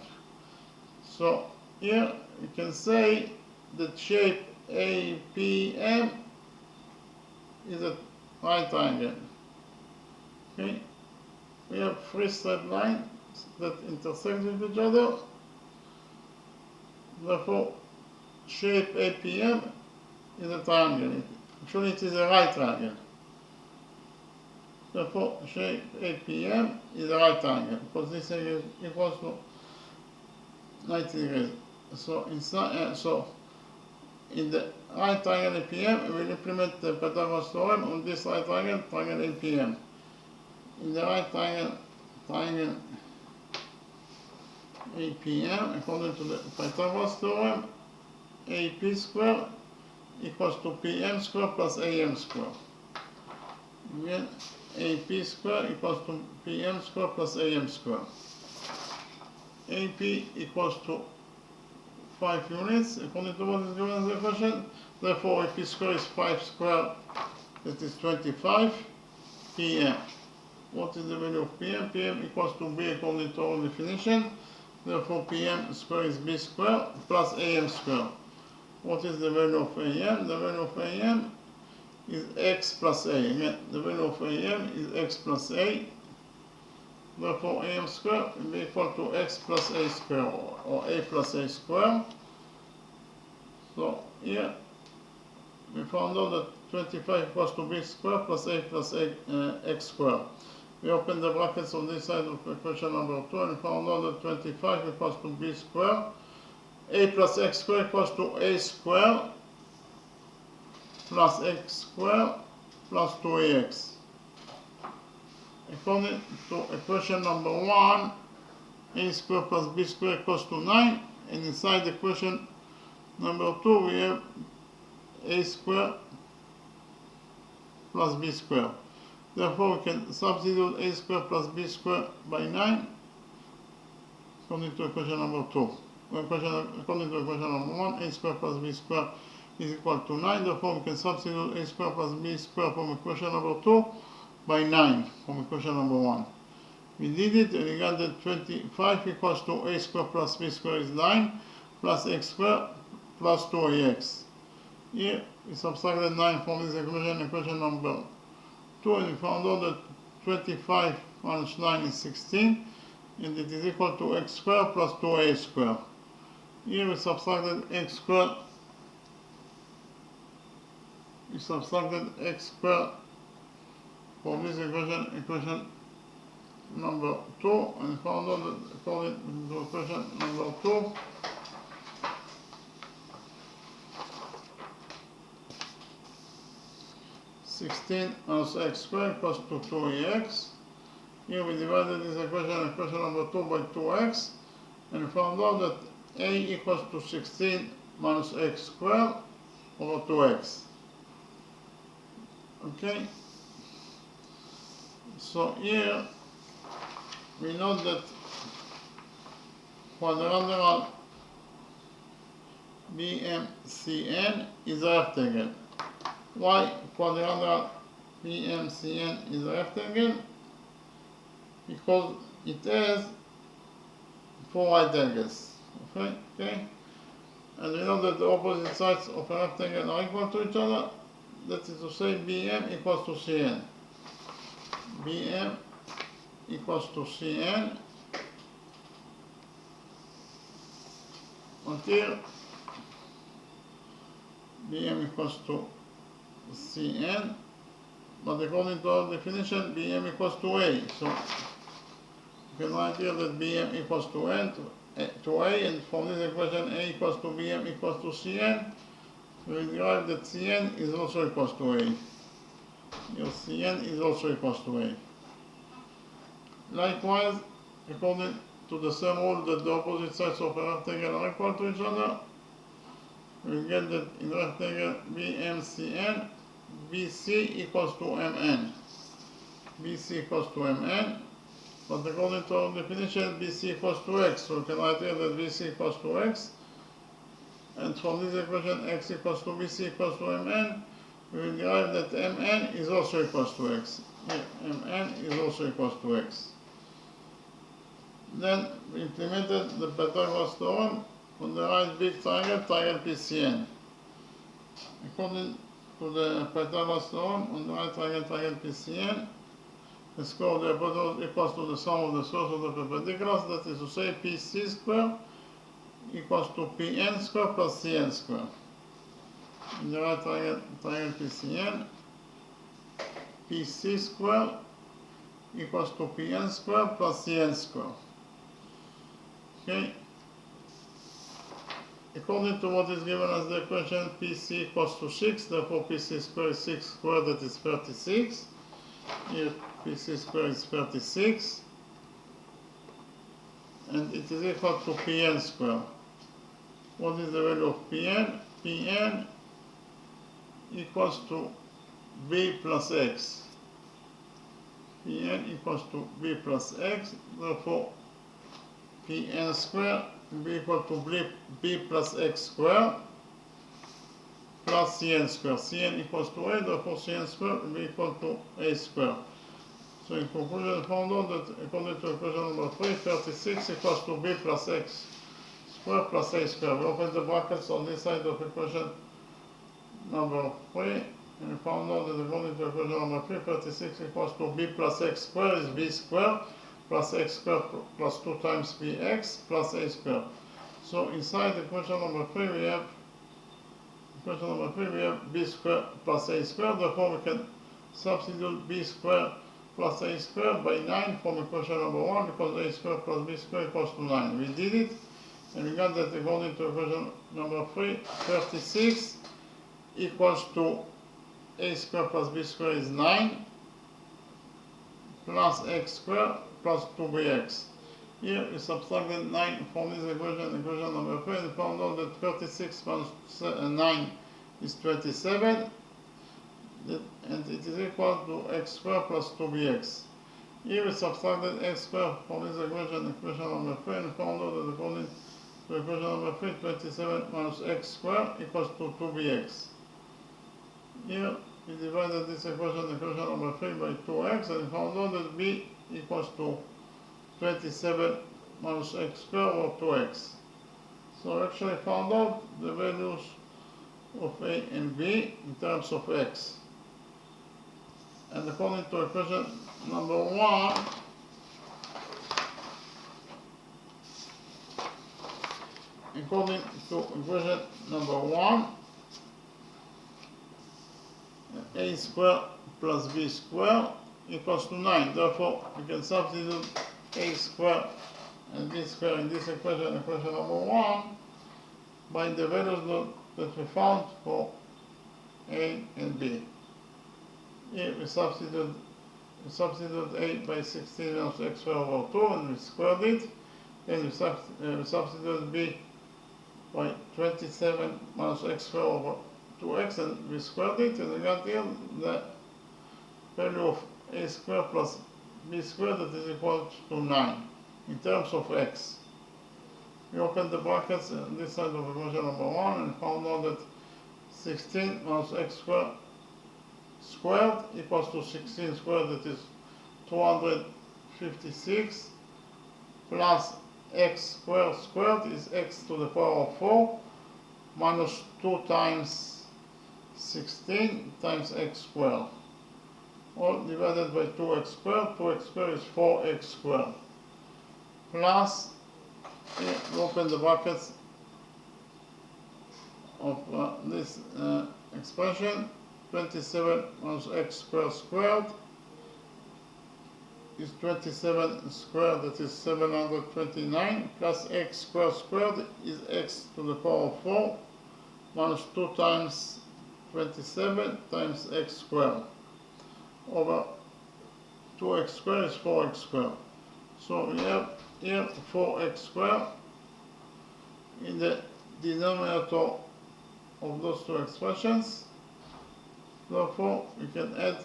So here we can say that shape APM is a right triangle. Okay? We have three straight lines that intersect with each other. Therefore, shape APM is a triangle. Actually, it is a right triangle. Therefore, shape APM is a right triangle because this angle is equals to 90 degrees. So in the right triangle APM, we will implement the Pythagoras theorem on this right triangle, triangle APM. In the right triangle APM, according to the Pythagoras theorem, AP square equals to PM square plus AM square. Again, AP square equals to PM square plus AM square. AP equals to 5 units, according to what is given in the equation. Therefore, AP square is 5 square, that is 25 PM. What is the value of PM? PM equals to B according to our definition. Therefore, PM square is B square plus AM square. What is the value of AM? The value of AM is X plus A. Again, the value of AM is X plus A. Therefore, AM square will be equal to X plus A square or A plus A square. So here we found out that 25 equals to B square plus A plus X square. We open the brackets on this side of equation number 2 and found out that 25 equals to B square. A plus X square equals to A square plus X square plus 2AX. According to equation number 1, A square plus B square equals to 9, and inside equation number 2 we have A square plus B square. Therefore, we can substitute A square plus B square by 9 according to equation number 2. According to equation number 1, A square plus B square is equal to 9. Therefore, we can substitute A square plus B square from equation number 2 by 9 from equation number 1. We did it and we got that 25 equals to A square plus B square is 9 plus X square plus 2AX. Here, we subtracted 9 from this equation number 2, and we found out that 25 minus 9 is 16, and it is equal to X square plus 2A square. Here we subtracted X square. We subtracted X square from this equation number 2, and found out that according to equation number 2, (16) minus X squared equals to 2AX. Here we divided this equation number 2 by 2x, and found out that A equals to 16 minus X squared over 2x. Okay? So here we know that quadrilateral BMCN is a rectangle. Why quadrilateral BMCN is a rectangle? Because it has 4 right angles. Okay? And we know that the opposite sides of a rectangle are equal to each other. That is to say, BM equals to CN. BM equals to CN until BM equals to CN, but according to our definition, BM equals to A. So you can write here that BM equals to A, and from this equation A equals to BM equals to Cn, we will derive that Cn is also equals to A. Your Cn is also equals to A. Likewise, according to the same rule that the opposite sides of a rectangle are equal to each other, we get that in rectangle BMCN, BC equals to MN. BC equals to MN, but according to our definition, BC equals to X. So we can write here that BC equals to X, and from this equation, X equals to BC equals to MN, we will derive that MN is also equals to X. Here, MN is also equals to X. Then we implemented the Pythagoras theorem on the right big triangle, triangle PCN. According to the Pythagoras theorem on the right triangle PCN. The square of the hypotenuse equals to the sum of the squares of the perpendiculars, that is to say PC square equals to Pn square plus Cn square. In the right triangle PCN, PC square equals to Pn square plus Cn square. Okay. According to what is given as the equation, PC equals to 6, therefore PC square is 6 squared, that is 36. Here PC square is 36. And it is equal to Pn square. What is the value of Pn? Pn equals to b plus x. Pn equals to b plus x, therefore Pn square will be equal to b plus x square plus Cn square. Cn equals to a, therefore Cn square will be equal to a square. So in conclusion, found out that according to equation number 3, 36 equals to b plus x square plus a square. We open the brackets on this side of equation number 3, and we found out that according to equation number 3, 36 equals to b plus x square is b square plus x square plus 2 times bx plus a square. So inside equation number 3 we have b square plus a square, therefore we can substitute b square plus a square by 9 from equation number 1, because a square plus b square equals to 9. We did it, and we got that according to equation number 3, 36 equals to a square plus b square is 9 plus x square plus 2bx. Here we subtracted 9 from this equation number 3, and found out that 36 minus 9 is 27, and it is equal to x square plus 2bx. Here we subtracted x square from this equation number 3, and found out that according to equation number 3, 27 minus x square equals to 2bx. Here we divided this equation number 3 by 2x, and found out that b equals to 27 minus x square or 2x. So we actually found out the values of a and b in terms of x. And according to equation number 1, a square plus b square equals to 9. Therefore, we can substitute a square and b square in this equation number 1, by the values that we found for a and b. Here we substitute a by 16 minus x squared over 2, and we squared it. Then we substitute b by 27 minus x squared over 2x, and we squared it, and we got here the value of a square plus b square, that is equal to 9 in terms of x. We opened the brackets on this side of equation number 1 and found out that 16 minus x squared equals to 16 squared, that is 256, plus x squared is x to the power of 4 minus 2 times 16 times x squared, all divided by 2x squared. 2x squared is 4x squared, plus, here we open the brackets of this expression, 27 minus x squared is 27 squared, that is 729, plus x squared is x to the power of 4 minus 2 times 27 times x squared, over 2x squared is 4x squared. So we have here 4x squared in the denominator of those two expressions. Therefore, we can add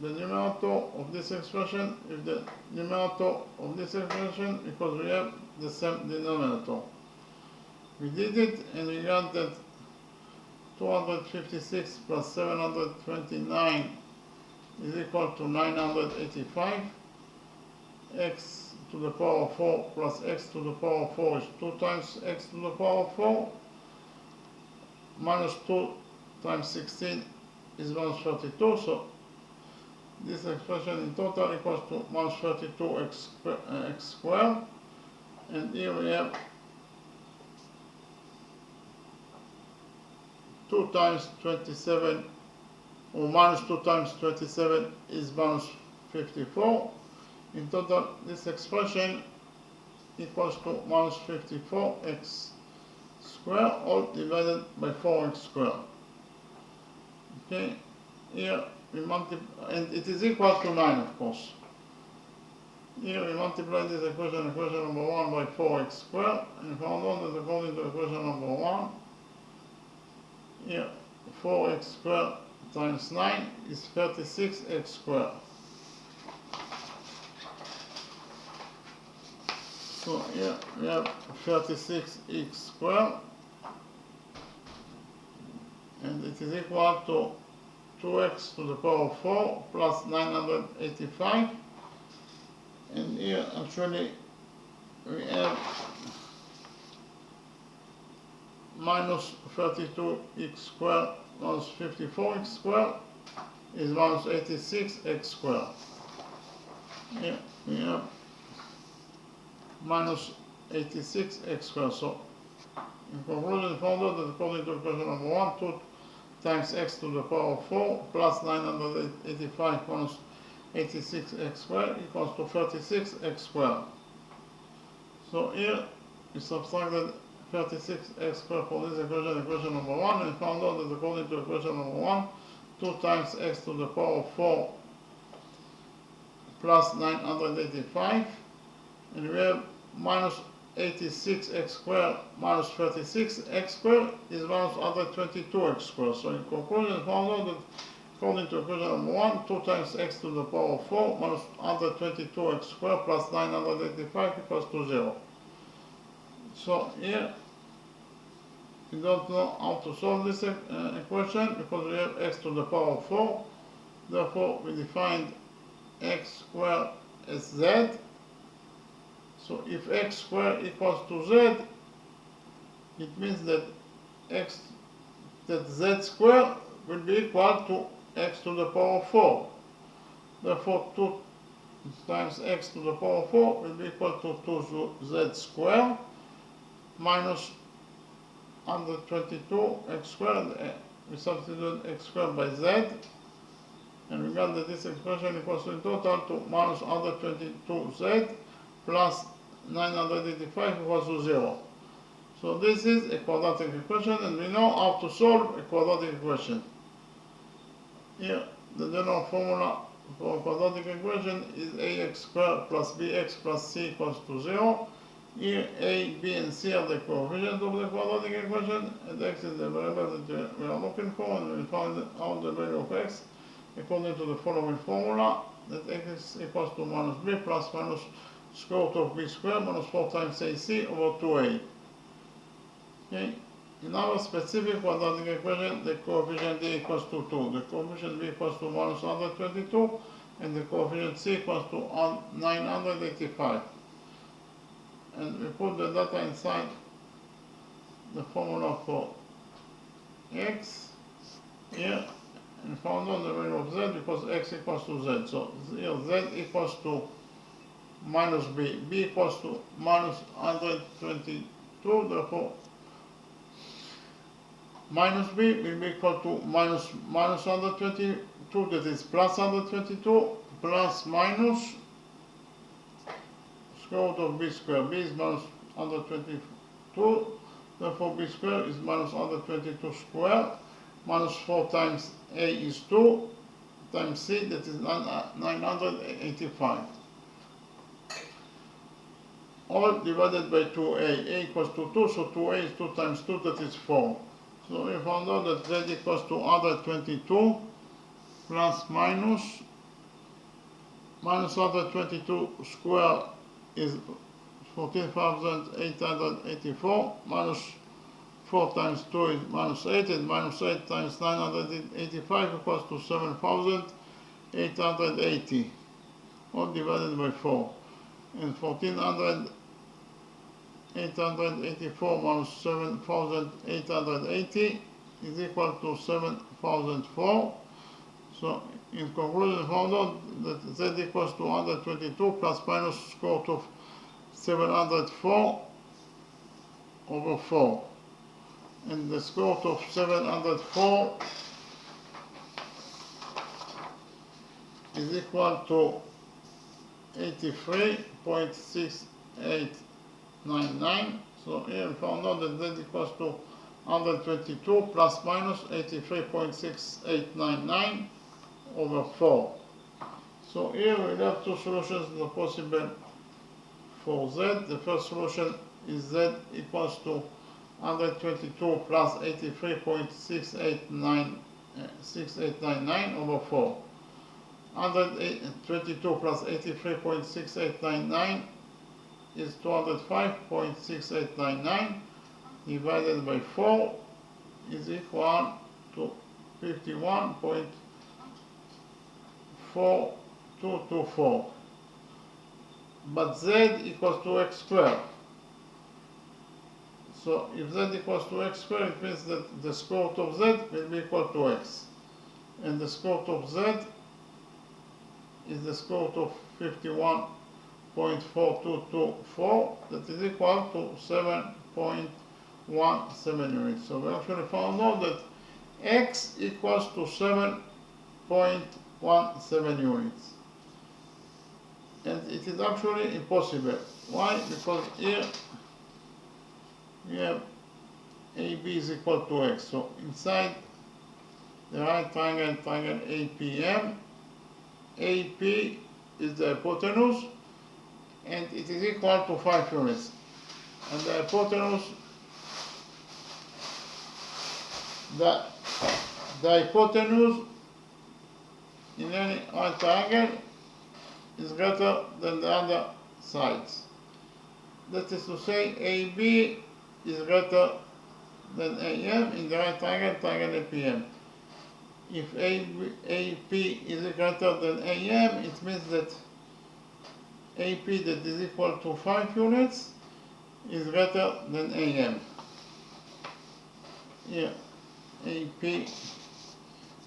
the numerator of this expression with the numerator of this expression, because we have the same denominator. We did it, and we got that 256 plus 729 is equal to 985. X to the power of 4 plus x to the power of 4 is 2 times x to the power of 4 minus 2 times 16 is minus 32, so this expression in total equals to minus 32x squared, and here we have 2 times 27, or minus 2 times 27 is minus 54. In total, this expression equals to minus 54x squared, all divided by 4x squared. Okay, here we multiply, and it is equal to 9, of course. Here we multiply this equation number 1 by 4x squared, and found out that according to equation number 1, here 4x squared times 9 is 36x squared. So here we have 36x squared, and it is equal to 2x to the power of 4 plus 985, and here actually we have minus 32x squared minus 54x squared is minus 86x squared. Here we have minus 86x squared. So in conclusion, found out that according to equation number 1, 2 times x to the power of 4 plus 985 minus 86x squared equals to 36x squared. So here we subtracted 36x squared for this equation number 1, and found out that according to equation number 1, 2 times x to the power of 4 plus 985, and we have minus 86x squared minus 36x squared is minus 122x squared. So in conclusion, found out that according to equation number 1, 2 times x to the power of 4 minus 122x squared plus 985 equals to 0. So here we don't know how to solve this equation because we have x to the power of 4. Therefore, we defined x squared as z. So if x squared equals to z, it means that z squared will be equal to x to the power of 4. Therefore, 2 times x to the power of 4 will be equal to 2z squared minus 122 x squared. We substitute x squared by z, and we got that this expression equals in total to minus 122z plus 985 equals to 0. So this is a quadratic equation, and we know how to solve a quadratic equation. Here, the general formula for a quadratic equation is ax squared plus bx plus c equals to 0. Here, a, b, and c are the coefficients of the quadratic equation, and x is the variable that we are looking for, and we find out the value of x according to the following formula, that x equals to minus b plus minus square root of b squared minus 4 times ac over 2a. Okay. In our specific quadratic equation, the coefficient a equals to 2, the coefficient b equals to minus 122, and the coefficient c equals to 985. And we put the data inside the formula for x here, and found out the value of z because x equals to z. So here z equals to minus b, b equals to minus 122, therefore minus b will be equal to minus 122, that is plus 122, plus minus square root of b squared. B is minus 122, therefore b squared is minus 122 squared, minus 4 times a is 2, times c, that is 985. All divided by 2a. A equals to 2, so 2a is 2 times 2, that is 4. So we found out that z equals to 122 plus minus 122 square is 14,884, minus 4 times 2 is minus 8, and minus 8 times 985 equals to 7,880, all divided by 4. And 14,884 minus 7,880 is equal to 7004. So in conclusion, we found out that z equals to 122 plus minus square root of 704 over 4. And the square root of 704 is equal to 83.6899. So here we found out that z equals to 122 plus minus 83.6899 over 4. So here we have two solutions that are possible for z. The first solution is z equals to 122 plus 83.6899 over 4. 122 plus 83.6899 is 205.6899 divided by 4 is equal to 51.4224. But z equals to x squared. So if z equals to x squared, it means that the square root of z will be equal to x. And the square root of z is the square root of 51.4224, that is equal to 7.17 units. So we actually found out that x equals to 7.17 units. And it is actually impossible. Why? Because here we have AB is equal to x. So inside the right triangle, triangle APM, AP is the hypotenuse, and it is equal to 5 units. And the hypotenuse, the hypotenuse in any right triangle is greater than the other sides. That is to say, AB is greater than AM in the right triangle, triangle APM. If AP is greater than AM, it means that AP that is equal to 5 units is greater than AM. Here, AP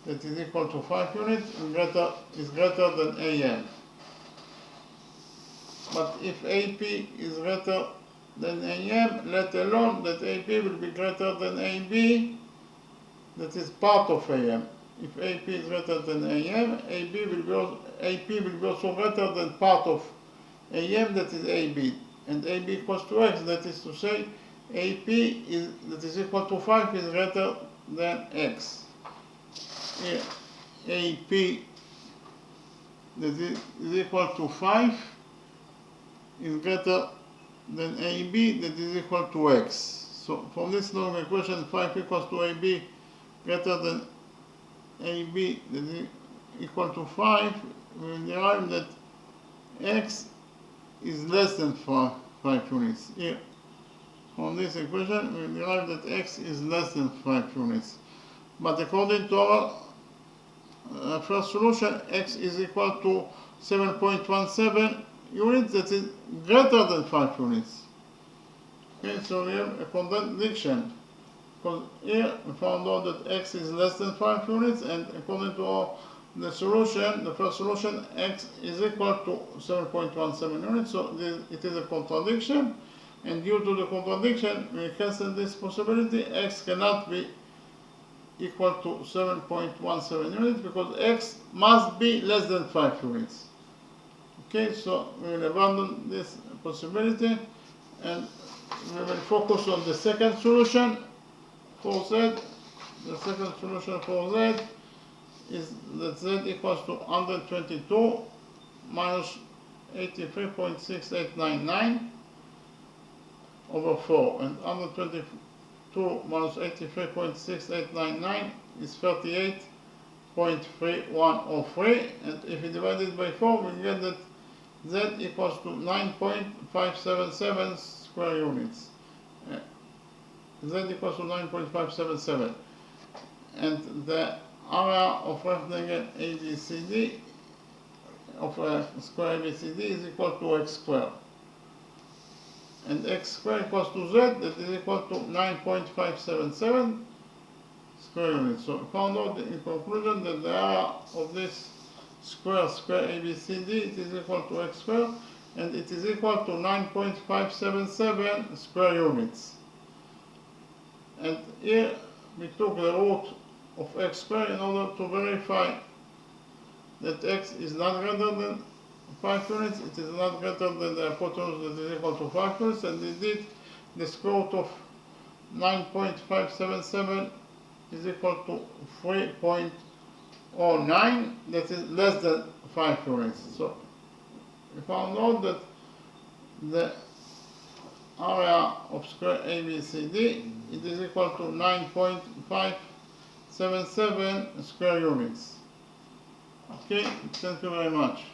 that is equal to 5 units is greater than AM. But if AP is greater than AM, let alone that AP will be greater than AB, that is part of AM. If AP is greater than AM, AP will be also greater than part of AM, that is AB. And AB equals to x, that is to say, AP that is equal to 5 is greater than x. Here, AP that is equal to 5 is greater than AB that is equal to x. So from this long equation, 5 equals to AB greater than AB that is equal to 5, we will derive that x is less than 5 units. Here, from this equation, we will derive that x is less than 5 units. But according to our first solution, x is equal to 7.17 units, that is greater than 5 units. Okay, so we have a contradiction. Because here we found out that x is less than 5 units, and according to the solution, the first solution, x is equal to 7.17 units, so it is a contradiction, and due to the contradiction, we cancel this possibility. X cannot be equal to 7.17 units because x must be less than 5 units. Okay, so we will abandon this possibility, and we will focus on the second solution for z. The second solution for z is that z equals to 122 minus 83.6899 over 4, and 122 minus 83.6899 is 38.3103, and if we divide it by 4, we get that z equals to 9.577 square units. Z equals to 9.577, and the area of rectangle ABCD of a square ABCD is equal to x squared, and x squared equals to z, that is equal to 9.577 square units. So we found out in conclusion that the area of this square ABCD, it is equal to x squared, and it is equal to 9.577 square units. And here we took the root of x squared in order to verify that x is not greater than 5 units, it is not greater than the hypotenuse that is equal to 5 units, and indeed the square root of 9.577 is equal to 3.09, that is less than 5 units. So we found out that the area of square ABCD, it is equal to 9.577 square units. Okay, thank you very much.